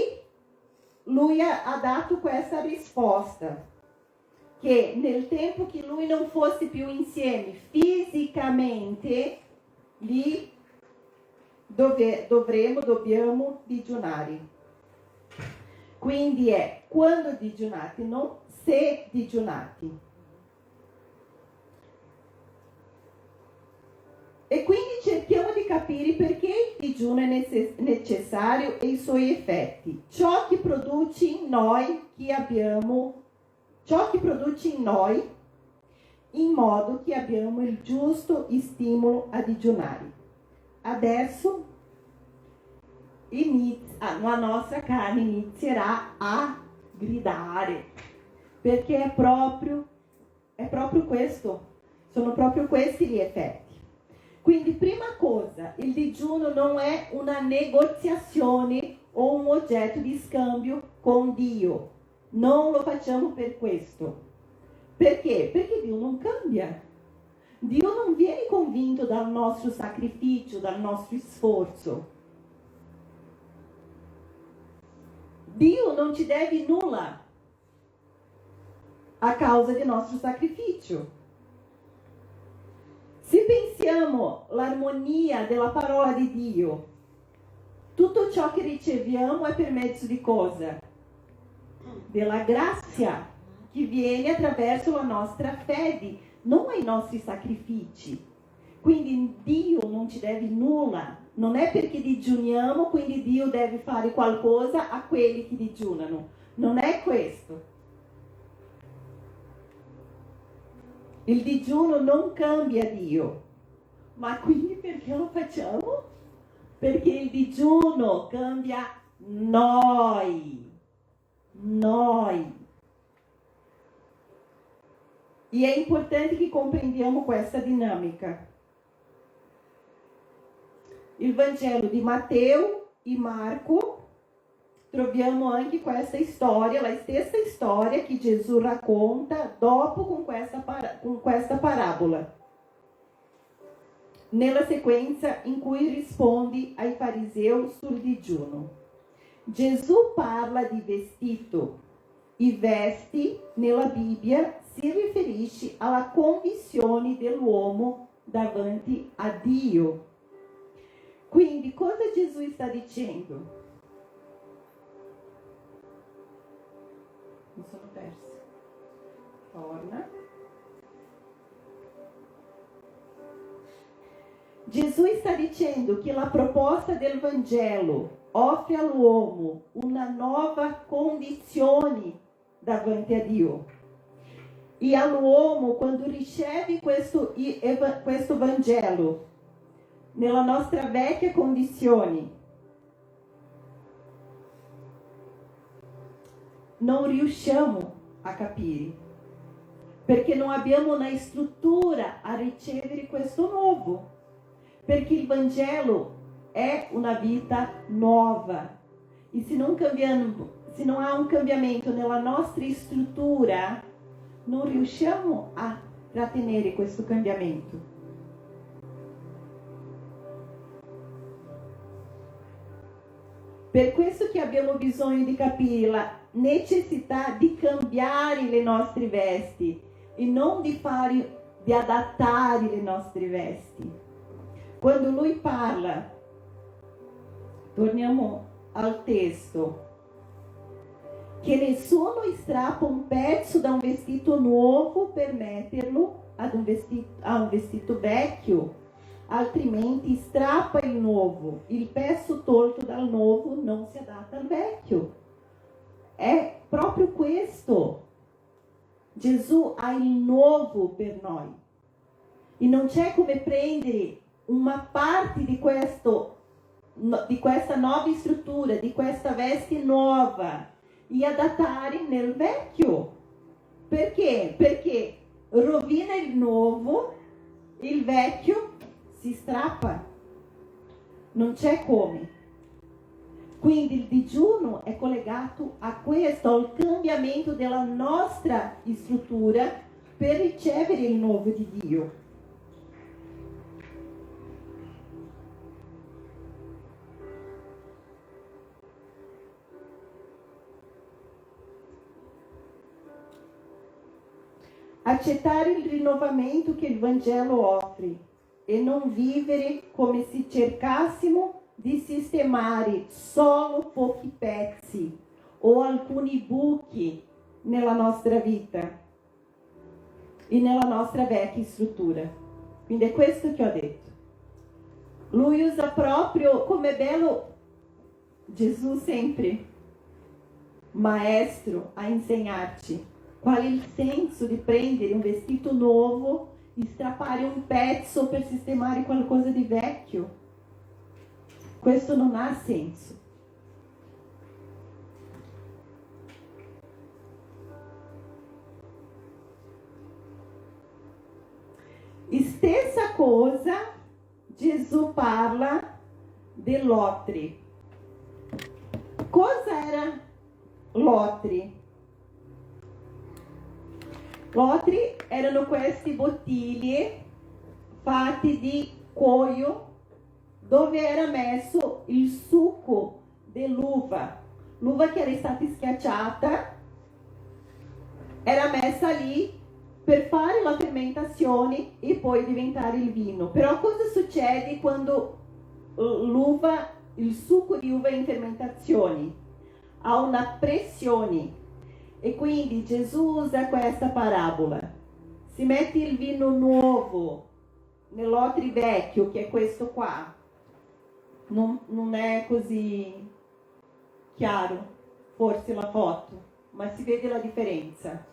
lui ha dato questa risposta, che nel tempo che lui non fosse più insieme fisicamente, lì dobbiamo digiunare. Quindi è quando digiunate, non se digiunate. E quindi cerchiamo di capire perché il digiuno è necessario e i suoi effetti. Ciò che produce in noi in modo che abbiamo il giusto stimolo a digiunare. Adesso la nostra carne inizierà a gridare, perché è proprio questo, sono proprio questi gli effetti. Quindi, prima cosa, il digiuno non è una negoziazione o un oggetto di scambio con Dio. Non lo facciamo per questo. Perché? Perché Dio non cambia. Dio non viene convinto dal nostro sacrificio, dal nostro sforzo. Dio non ci deve nulla a causa del nostro sacrificio. Se pensiamo all'armonia della parola di Dio, tutto ciò che riceviamo è per mezzo di cosa? Della grazia che viene attraverso la nostra fede, non ai nostri sacrifici. Quindi Dio non ci deve nulla. Non è perché digiuniamo, quindi Dio deve fare qualcosa a quelli che digiunano. Non è questo. Il digiuno non cambia Dio. Ma quindi perché lo facciamo? Perché il digiuno cambia noi. E è importante che comprendiamo questa dinamica. Il Vangelo di Matteo e Marco troviamo anche questa storia, la stessa storia che Gesù racconta dopo con questa parabola. Nella sequenza in cui risponde ai farisei sul digiuno. Gesù parla di vestito. I vesti nella Bibbia si riferisce alla condizione dell'uomo davanti a Dio. Quindi cosa Gesù sta dicendo? Mi sono persa. Torna. Gesù sta dicendo che la proposta del Vangelo offre all'uomo una nuova condizione davanti a Dio. E all'uomo, quando riceve questo Vangelo, nella nostra vecchia condizione, non riusciamo a capire, perché non abbiamo una struttura a ricevere questo nuovo, perché il Vangelo è una vita nuova. E se non há un cambiamento nella nostra struttura, non riusciamo a trattenere questo cambiamento. Per questo che abbiamo bisogno di capire la necessità di cambiare le nostre vesti e non di adattare le nostre vesti. Quando lui parla, torniamo al testo, che nessuno strappa un pezzo da un vestito nuovo per metterlo a un vestito vecchio, altrimenti strappa il nuovo. Il pezzo tolto dal nuovo non si adatta al vecchio. È proprio questo. Gesù ha il nuovo per noi. E non c'è come prendere una parte di questa nuova struttura, di questa veste nuova, e adattare nel vecchio. Perché? Perché rovina il nuovo, il vecchio si strappa. Non c'è come. Quindi il digiuno è collegato a questo, al cambiamento della nostra struttura per ricevere il nuovo di Dio. Accettare il rinnovamento che il Vangelo offre e non vivere come se cercassimo di sistemare solo pochi pezzi o alcuni buchi nella nostra vita e nella nostra vecchia struttura. Quindi è questo che ho detto. Lui usa proprio, come è bello, Gesù sempre maestro a insegnarci qual è il senso di prendere un vestito nuovo e strappare un pezzo per sistemare qualcosa di vecchio. Questo non ha senso. E stessa cosa, Gesù parla dell'otre. Cosa era l'otre? L'otri erano queste bottiglie fatte di cuoio dove era messo il succo dell'uva. L'uva che era stata schiacciata era messa lì per fare la fermentazione e poi diventare il vino. Però cosa succede quando l'uva, il succo di uva è in fermentazione? Ha una pressione. E quindi Gesù usa questa parabola. Si mette il vino nuovo nell'otri vecchio, che è questo qua. Non è così chiaro, forse la foto, ma si vede la differenza.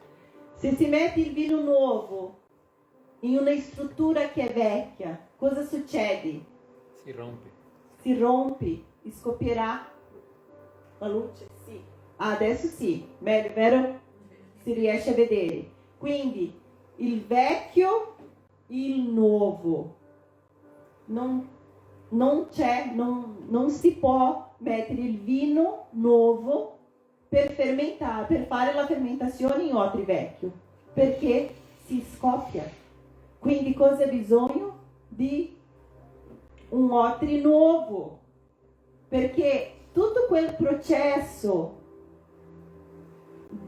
Se si mette il vino nuovo in una struttura che è vecchia, cosa succede? Si rompe. Si rompe e scoppierà la luce? Sì. Adesso sì, meglio, vero? Si riesce a vedere. Quindi il vecchio, il nuovo. Non si può mettere il vino nuovo per fermentare, per fare la fermentazione in otri vecchio, perché si scoppia. Quindi cosa ha bisogno? Di un otri nuovo, perché tutto quel processo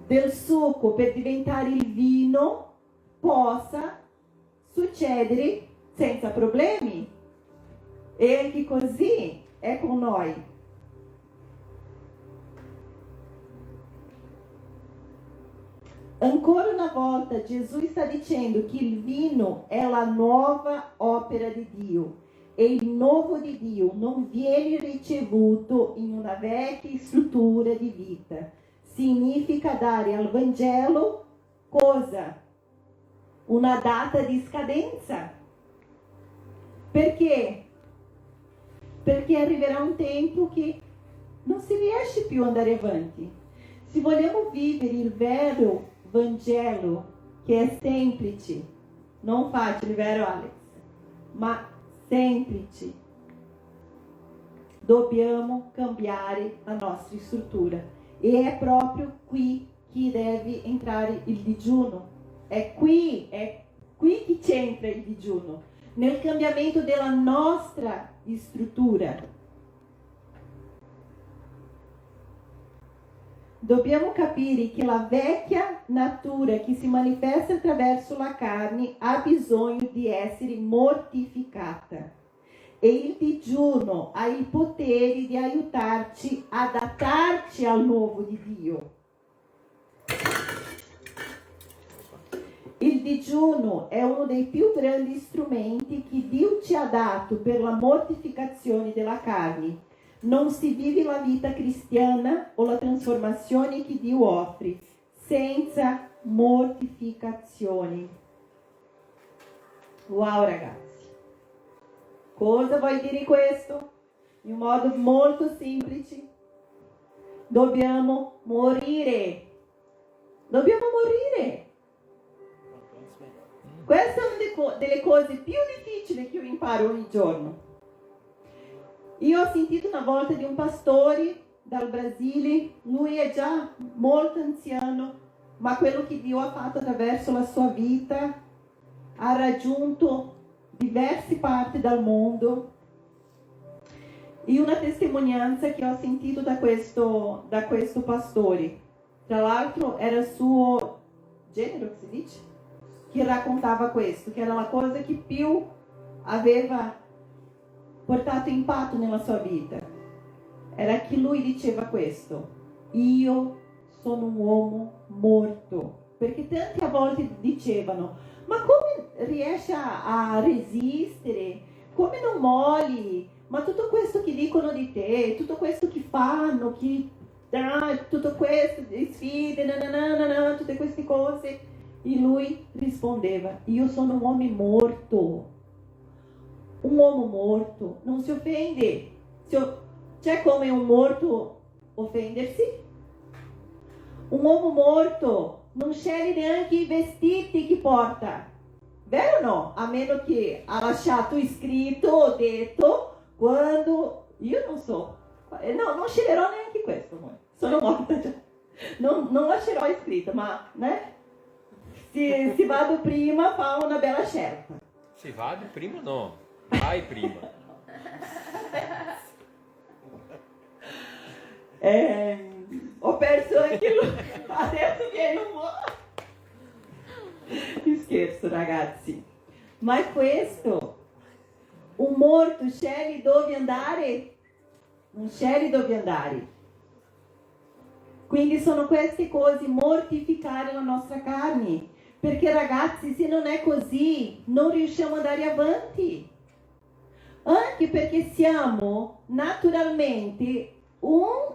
del succo per diventare il vino possa succedere senza problemi. E anche così è con noi. Ancora una volta Gesù sta dicendo che il vino è la nuova opera di Dio e il novo di Dio non viene ricevuto in una vecchia struttura di vita. Significa dare al Vangelo cosa? Una data di scadenza. Perché? Perché arriverà un tempo che non si riesce più ad andare avanti. Se vogliamo vivere il vero Vangelo, che è semplice, non facile, vero Alex? Ma semplice, dobbiamo cambiare la nostra struttura. E è proprio qui che deve entrare il digiuno. È qui che c'entra il digiuno, nel cambiamento della nostra struttura. Dobbiamo capire che la vecchia natura che si manifesta attraverso la carne ha bisogno di essere mortificata. E il digiuno ha il potere di aiutarci ad adattarci al nuovo di Dio. Il digiuno è uno dei più grandi strumenti che Dio ci ha dato per la mortificazione della carne. Non si vive la vita cristiana o la trasformazione che Dio offre senza mortificazione. Wow, ragazzi. Cosa vuol dire questo? In un modo molto semplice. Dobbiamo morire. Dobbiamo morire. Questa è una delle cose più difficili che io imparo ogni giorno. Io ho sentito una volta di un pastore dal Brasile, lui è già molto anziano, ma quello che Dio ha fatto attraverso la sua vita ha raggiunto diverse parti del mondo. E una testimonianza che ho sentito da questo pastore, tra l'altro era il suo genero, si dice, che raccontava questo, che era la cosa che più aveva portato impatto nella sua vita. Era che lui diceva questo: io sono un uomo morto. Perché tanti a volte dicevano: ma come riesci a resistere? Come non molli? Ma tutto questo che dicono di te, tutto questo che fanno, tutto questo, sfide, tutte queste cose. E lui rispondeva: io sono un uomo morto. Un uomo morto non si offende. C'è come un morto offendersi? Un uomo morto non sceglie neanche i vestiti che porta, vero o no? A meno che ha lasciato scritto o detto quando, io non so, no, non sceglierò neanche questo, sono morta già, non lascerò scritto, ma né? Se vado prima fa una bella scelta. Se vado prima no, vai prima. Ho perso anche lui, adesso viene un po'. Scherzo, ragazzi, ma è questo. Un morto sceglie dove andare, non sceglie dove andare. Quindi sono queste cose, mortificare la nostra carne, perché ragazzi, se non è così non riusciamo ad andare avanti, anche perché siamo naturalmente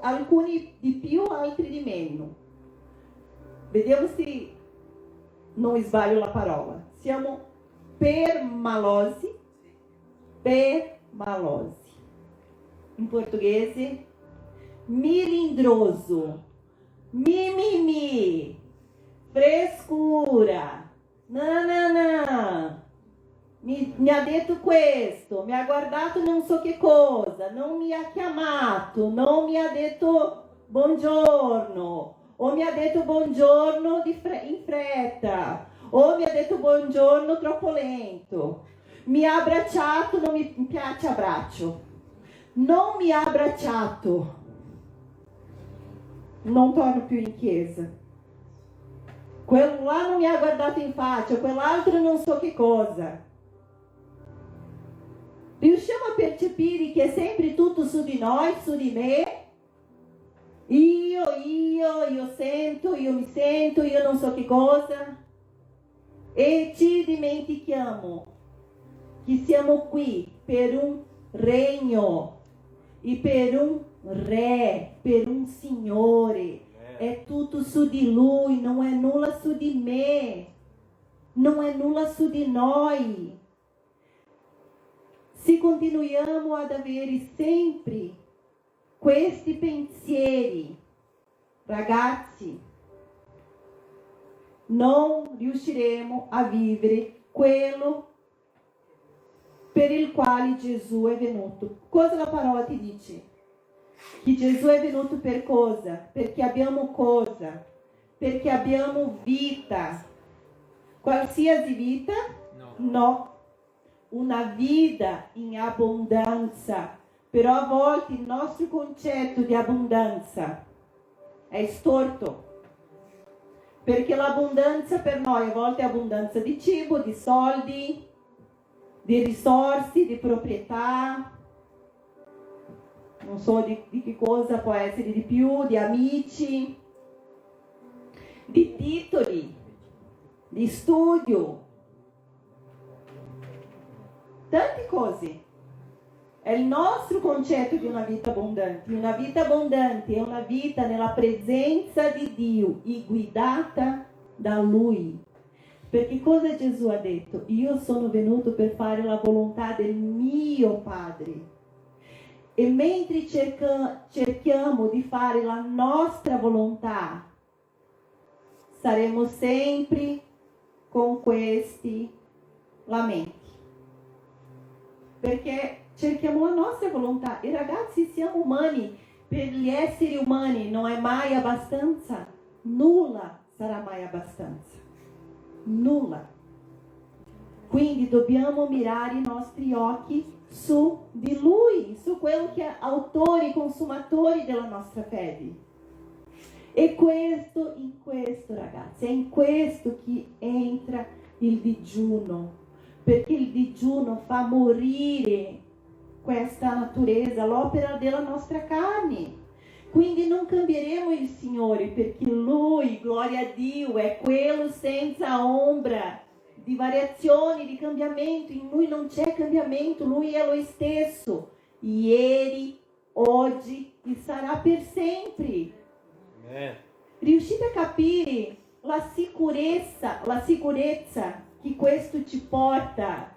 alcuni di più, altri di meno. Vediamo se non sbaglio la parola. Siamo permalosi. In portoghese, milindroso, mimimi, frescura, mi ha detto questo, mi ha guardato non so che cosa, non mi ha chiamato, non mi ha detto buongiorno, o mi ha detto buongiorno in fretta, o mi ha detto buongiorno troppo lento, mi ha abbracciato, non mi piace abbraccio, non mi ha abbracciato, non torno più in chiesa, quello là non mi ha guardato in faccia, quell'altro non so che cosa. Riusciamo a percepire che è sempre tutto su di noi, su di me? Io sento, io mi sento, io non so che cosa. E ci dimentichiamo che siamo qui per un regno e per un re, per un Signore. É tudo su di Lui, não é nulla su di me, não é nulla su di noi. Se continuiamo ad avere sempre questi pensieri, ragazzi, non riusciremo a vivere quello per il quale Gesù è venuto. Cosa la parola ti dice? Che Gesù è venuto per cosa? Perché abbiamo cosa? Perché abbiamo vita. Qualsiasi vita? No. Una vita in abbondanza. Però a volte il nostro concetto di abbondanza è storto. Perché l'abbondanza per noi a volte è abbondanza di cibo, di soldi, di risorse, di proprietà. Non so di che cosa può essere di più, di amici, di titoli, di studio, tante cose. È il nostro concetto di una vita abbondante. Una vita abbondante è una vita nella presenza di Dio e guidata da Lui. Perché cosa Gesù ha detto? Io sono venuto per fare la volontà del mio Padre. E mentre cerchiamo di fare la nostra volontà, saremo sempre con questi lamenti. Perché cerchiamo la nostra volontà. E ragazzi, siamo umani. Per gli esseri umani non è mai abbastanza. Nulla sarà mai abbastanza. Nulla. Quindi dobbiamo mirare i nostri occhi su di Lui, su quello che è autore e consumatore della nostra fede. E questo, in questo, ragazzi, è in questo che entra il digiuno, perché il digiuno fa morire questa natureza, l'opera della nostra carne. Quindi non cambieremo il Signore, perché Lui, gloria a Dio, è quello senza ombra di variazioni, di cambiamento. In Lui non c'è cambiamento, Lui è Lui stesso, ieri, oggi e sarà per sempre. Amen. Riuscite a capire la sicurezza che questo ci porta?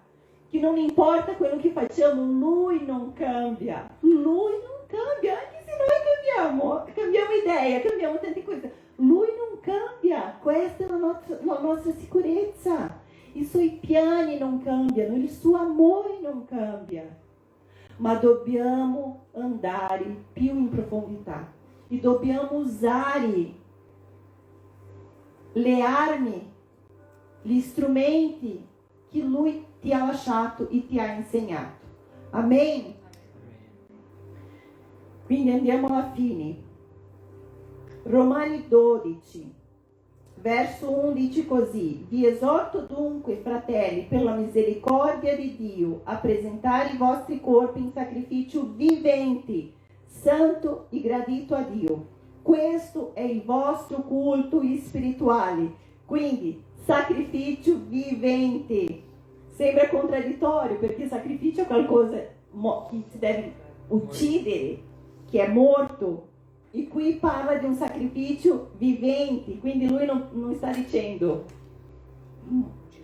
Che non importa quello che facciamo, Lui non cambia. Lui non cambia, anche se noi cambiamo idea, cambiamo tante cose. Lui non cambia, questa è la nostra sicurezza. I suoi piani non cambiano, il suo amore non cambia. Ma dobbiamo andare più in profondità e dobbiamo usare le armi, gli strumenti che Lui ti ha lasciato e ti ha insegnato. Amen? Quindi andiamo alla fine. Romani 12, verso 1 dice così: vi esorto dunque, fratelli, per la misericordia di Dio, a presentare i vostri corpi in sacrificio vivente, santo e gradito a Dio. Questo è il vostro culto spirituale. Quindi, sacrificio vivente. Sembra contraddittorio, perché sacrificio è qualcosa che si deve uccidere, che è morto. E qui parla di un sacrificio vivente, quindi lui non sta dicendo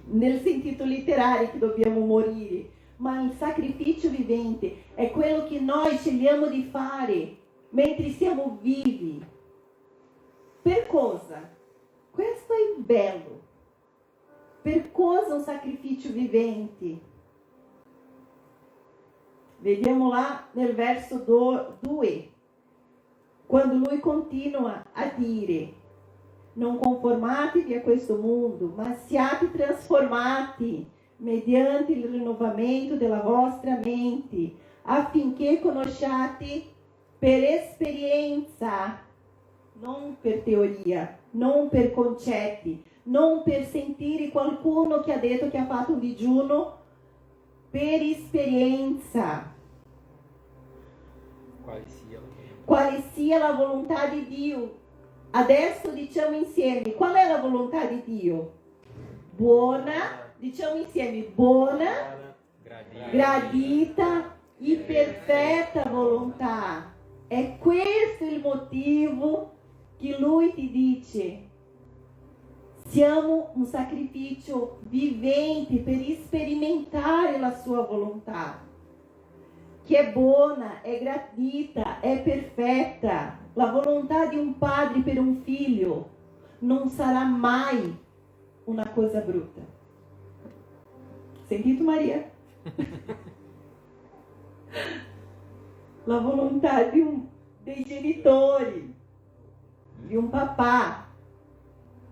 nel sentito letterale che dobbiamo morire, ma il sacrificio vivente è quello che noi scegliamo di fare mentre siamo vivi. Per cosa? Questo è il bello. Per cosa un sacrificio vivente? Vediamo là nel verso 2. Quando lui continua a dire: non conformatevi a questo mondo, ma siate trasformati mediante il rinnovamento della vostra mente, affinché conosciate per esperienza, non per teoria, non per concetti, non per sentire qualcuno che ha detto che ha fatto un digiuno, per esperienza. Quale sia la volontà di Dio. Adesso diciamo insieme, qual è la volontà di Dio? Buona, diciamo insieme, buona, gradita e perfetta volontà. È questo il motivo che lui ti dice: siamo un sacrificio vivente per sperimentare la sua volontà, che è buona, è gradita, è perfetta. La volontà di un padre per un figlio non sarà mai una cosa brutta. Sentito, Maria? La volontà dei genitori, di un papà,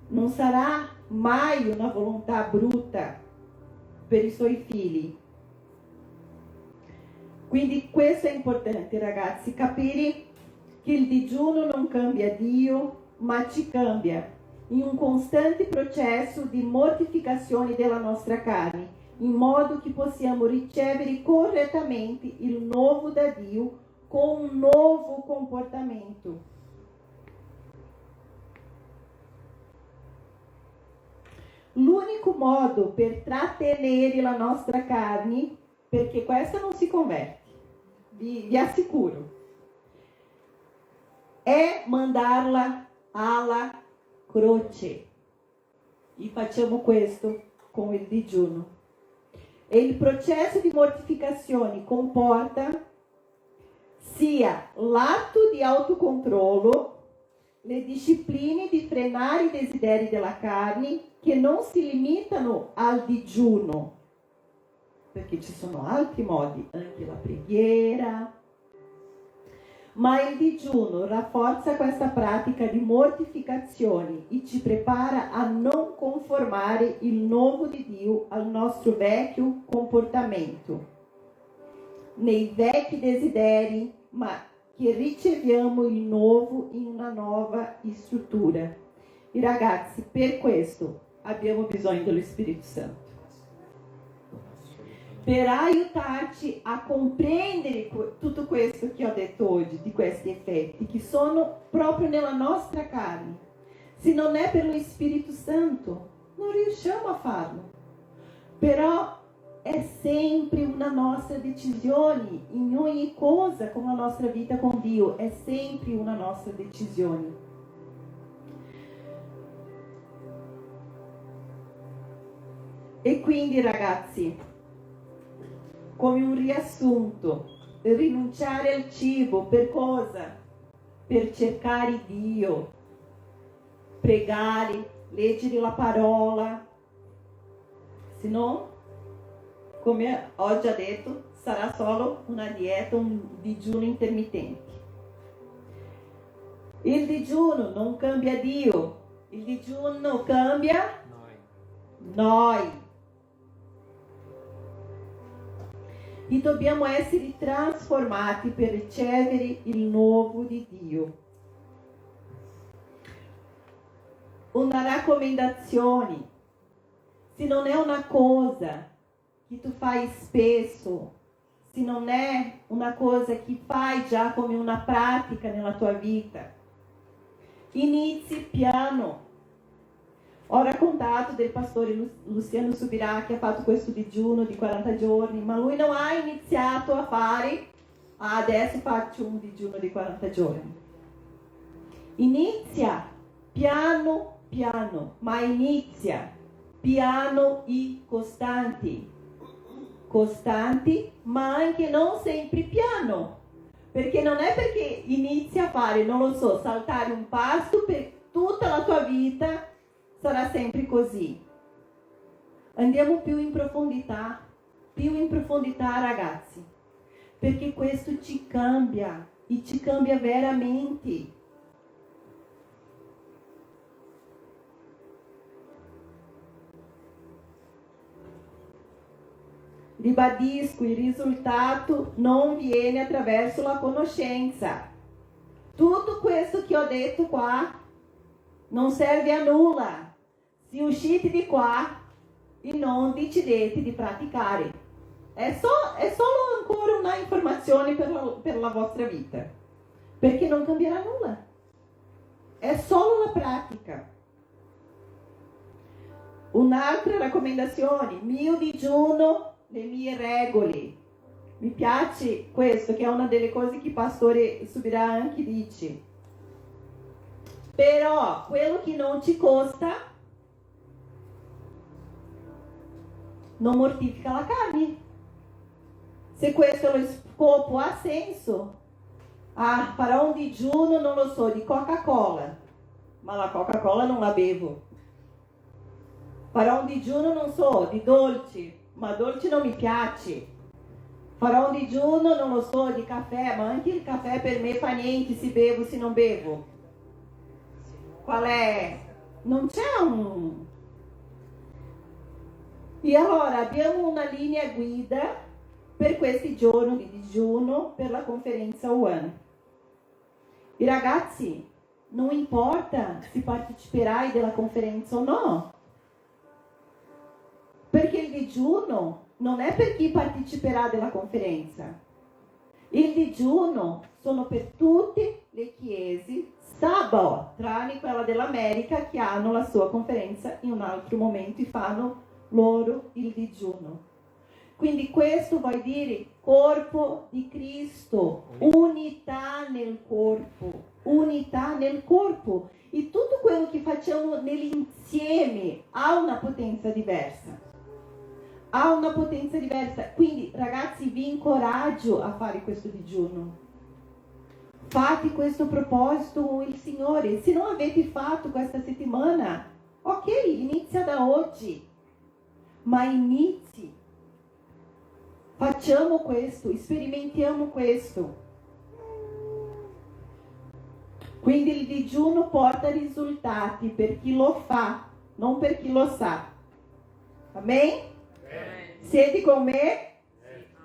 non sarà mai una volontà brutta per i suoi figli. Quindi questo è importante, ragazzi, capire che il digiuno non cambia Dio, ma ci cambia in un costante processo di mortificazione della nostra carne, in modo che possiamo ricevere correttamente il nuovo da Dio con un nuovo comportamento. L'unico modo per trattenere la nostra carne, perché questa non si converte, vi assicuro, è mandarla alla croce. E facciamo questo con il digiuno. E il processo di mortificazione comporta sia l'atto di autocontrollo, le discipline di frenare i desideri della carne, che non si limitano al digiuno, perché ci sono altri modi, anche la preghiera, ma il digiuno rafforza questa pratica di mortificazione e ci prepara a non conformare il nuovo di Dio al nostro vecchio comportamento, nei vecchi desideri, ma che riceviamo il nuovo in una nuova struttura. E ragazzi, per questo abbiamo bisogno dello Spirito Santo, per aiutarci a comprendere tutto questo che ho detto oggi, di questi effetti che sono proprio nella nostra carne. Se non è per lo Spirito Santo, non riusciamo a farlo. Però è sempre una nostra decisione, in ogni cosa con la nostra vita con Dio, è sempre una nostra decisione. E quindi, ragazzi, come un riassunto, rinunciare al cibo per cosa? Per cercare Dio, pregare, leggere la parola, se no, come ho già detto, sarà solo una dieta, un digiuno intermittente. Il digiuno non cambia Dio, il digiuno cambia noi. E dobbiamo essere trasformati per ricevere il nuovo di Dio. Una raccomandazione: se non è una cosa che tu fai spesso, se non è una cosa che fai già come una pratica nella tua vita, inizi piano. Ho raccontato del pastore Luciano Subirà che ha fatto questo digiuno di 40 giorni, ma lui non ha iniziato a fare, adesso faccio un digiuno di 40 giorni. Inizia piano piano, ma inizia piano e costanti. Costanti, ma anche non sempre piano. Perché non è perché inizi a fare, non lo so, saltare un passo per tutta la tua vita sarà sempre così. Andiamo più in profondità, ragazzi, perché questo ci cambia e ci cambia veramente. Ribadisco, il risultato non viene attraverso la conoscenza. Tutto questo che ho detto qua non serve a nulla se uscite di qua e non decidete di praticare. È solo ancora una informazione per la vostra vita, perché non cambierà nulla. È solo la pratica. Un'altra raccomandazione: mio digiuno le mie regole. Mi piace questo, che è una delle cose che il pastore Subirà anche dice. Però quello che non ci costa non mortifica la carne. Se questo è lo scopo, ha senso. Ah, farò un digiuno, non lo so, di Coca-Cola. Ma la Coca-Cola non la bevo. Farò un digiuno, non so, di dolci. Ma dolce non mi piace. Farò un digiuno, non lo so, di caffè. Ma anche il caffè per me fa niente se bevo, se non bevo. Qual è? Non c'è un... E allora abbiamo una linea guida per questi giorni di digiuno per la conferenza One. E ragazzi, non importa se parteciperai della conferenza o no, perché il digiuno non è per chi parteciperà della conferenza. Il digiuno sono per tutte le chiese sabato, tranne quella dell'America che hanno la sua conferenza in un altro momento e fanno loro il digiuno. Quindi questo vuol dire corpo di Cristo, unità nel corpo, unità nel corpo. E tutto quello che facciamo nell'insieme ha una potenza diversa. Ha una potenza diversa. Quindi ragazzi, vi incoraggio a fare questo digiuno. Fate questo proposito con il Signore. Se non avete fatto questa settimana, ok, inizia da oggi. Ma inizi. Facciamo questo, sperimentiamo questo. Quindi il digiuno porta risultati per chi lo fa, non per chi lo sa. Amen? Siete con me?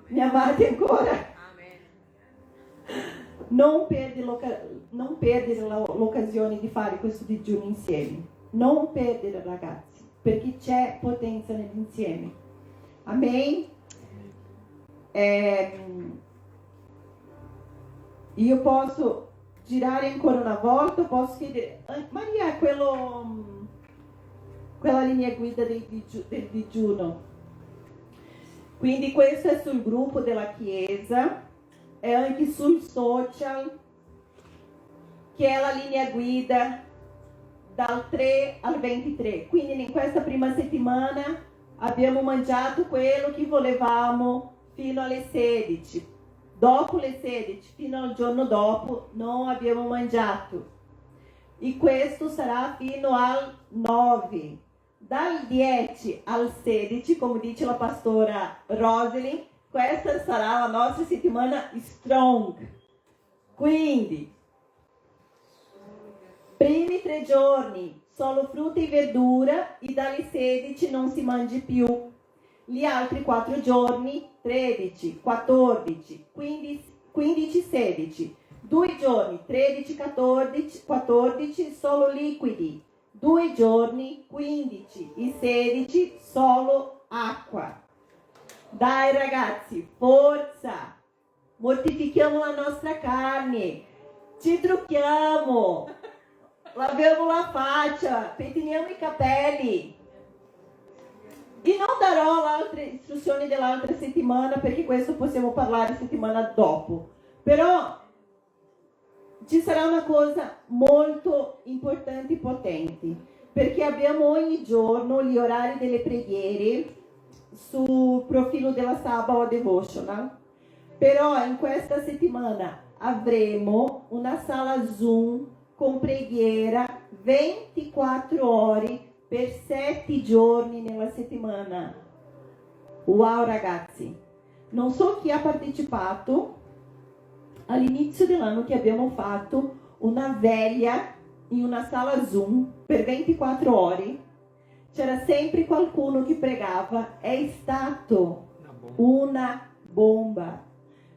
Mi amate ancora? Non perdere l'occasione di fare questo digiuno insieme. Non perdere, ragazzi, perché c'è potenza nell'insieme. Amen? Io posso girare ancora una volta, posso chiedere, Maria, quella linea guida del digiuno. Quindi questo è sul gruppo della Chiesa, è anche sul social, che è la linea guida dal 3 al 23. Quindi in questa prima settimana abbiamo mangiato quello che volevamo fino alle 16. Dopo le 16, fino al giorno dopo, non abbiamo mangiato. E questo sarà fino al 9. Dal 10 al 16, come dice la pastora Rosalind, questa sarà la nostra settimana strong. Quindi, primi 3 giorni, solo frutta e verdura, e dalle 16 non si mangi più. Gli altri 4 giorni, 13, 14, 15, 16. 2 giorni, 13, 14, solo liquidi. 2 giorni, 15 e 16, solo acqua. Dai ragazzi, forza! Mortifichiamo la nostra carne, ci trucchiamo, laviamo la faccia, pettiniamo i capelli. E non darò l'altra istruzione dell'altra settimana, perché questo possiamo parlare settimana dopo. Però ci sarà una cosa molto importante e potente, perché abbiamo ogni giorno gli orari delle preghiere sul profilo della Sabato Devotional. Però in questa settimana avremo una sala Zoom con preghiera 24 ore per 7 giorni nella settimana. Wow ragazzi, non so chi ha partecipato all'inizio dell'anno che abbiamo fatto una veglia in una sala Zoom per 24 ore. C'era sempre qualcuno che pregava. È stato una bomba.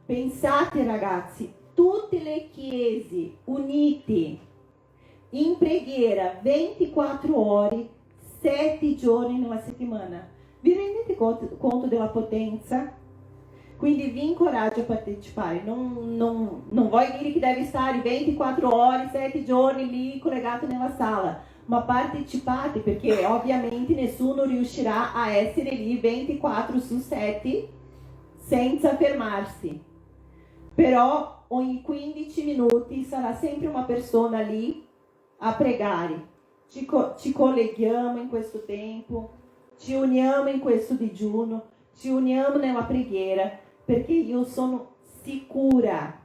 Pensate ragazzi, tutte le chiese unite in preghiera 24 ore, 7 giorni nella settimana. Vi rendete conto della potenza? Quindi vi incoraggio a partecipare. Non voglio dire che deve stare 24 ore, 7 giorni lì collegato nella sala, ma partecipate, perché ovviamente nessuno riuscirà a essere lì 24/7 senza fermarsi. Però ogni 15 minuti sarà sempre una persona lì a pregare. Ci colleghiamo in questo tempo, ci uniamo in questo digiuno, ci uniamo nella preghiera, perché io sono sicura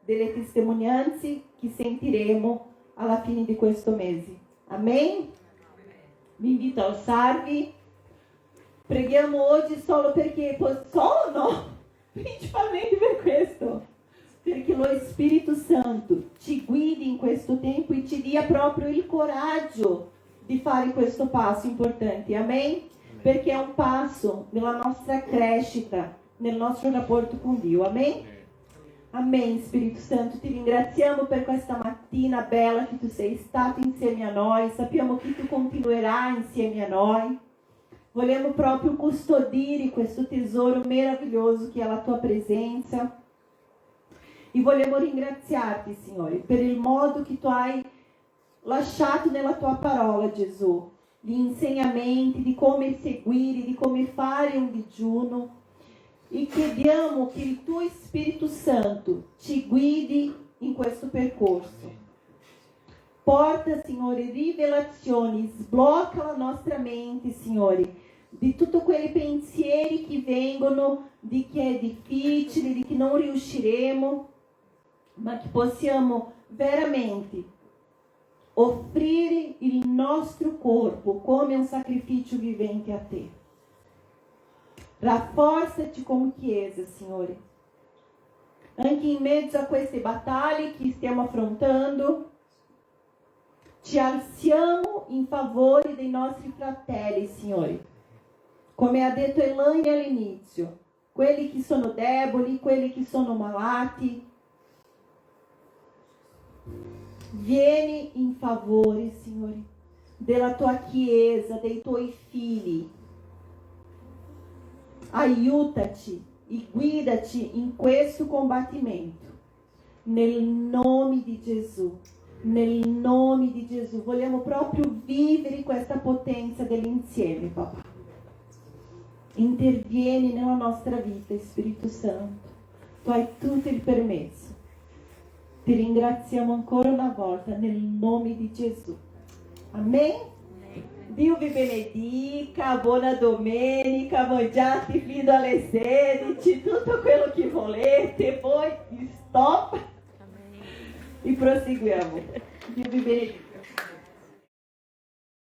delle testimonianze che sentiremo alla fine di questo mese. Amen? Vi invito a alzarvi. Preghiamo oggi solo perché solo no, principalmente per questo, perché lo Spirito Santo ci guidi in questo tempo e ci dia proprio il coraggio di fare questo passo importante. Amen? Perché è un passo nella nostra crescita, nel nostro rapporto con Dio. Amen? Amém, Spirito Santo, ti ringraziamo per questa mattina bella che tu sei stato insieme a noi, sappiamo che tu continuerai insieme a noi, vogliamo proprio custodire questo tesoro meraviglioso che è la tua presenza e vogliamo ringraziarti, Signore, per il modo che tu hai lasciato nella tua parola, Gesù, gli insegnamenti di come seguire, di come fare un digiuno. E chiediamo che il tuo Spirito Santo ci guidi in questo percorso. Porta, Signore, rivelazioni, sblocca la nostra mente, Signore, di tutti quei pensieri che vengono di che è difficile, di che non riusciremo, ma che possiamo veramente offrire il nostro corpo come un sacrificio vivente a te. Rafforza-te come Chiesa, Signore. Anche in mezzo a queste battaglie che stiamo affrontando, ci alziamo in favore dei nostri fratelli, Signore. Come ha detto Elaine all'inizio, quelli che sono deboli, quelli che sono malati. Vieni in favore, Signore, della tua Chiesa, dei tuoi figli. Aiutaci e guidaci in questo combattimento. Nel nome di Gesù. Nel nome di Gesù. Vogliamo proprio vivere questa potenza dell'insieme, papà. Intervieni nella nostra vita, Spirito Santo. Tu hai tutto il permesso. Ti ringraziamo ancora una volta nel nome di Gesù. Amen. Dio vi benedica, buona domenica, mangiate fino alle 16, tutto quello che volete, poi stop e proseguiamo. Dio vi benedica.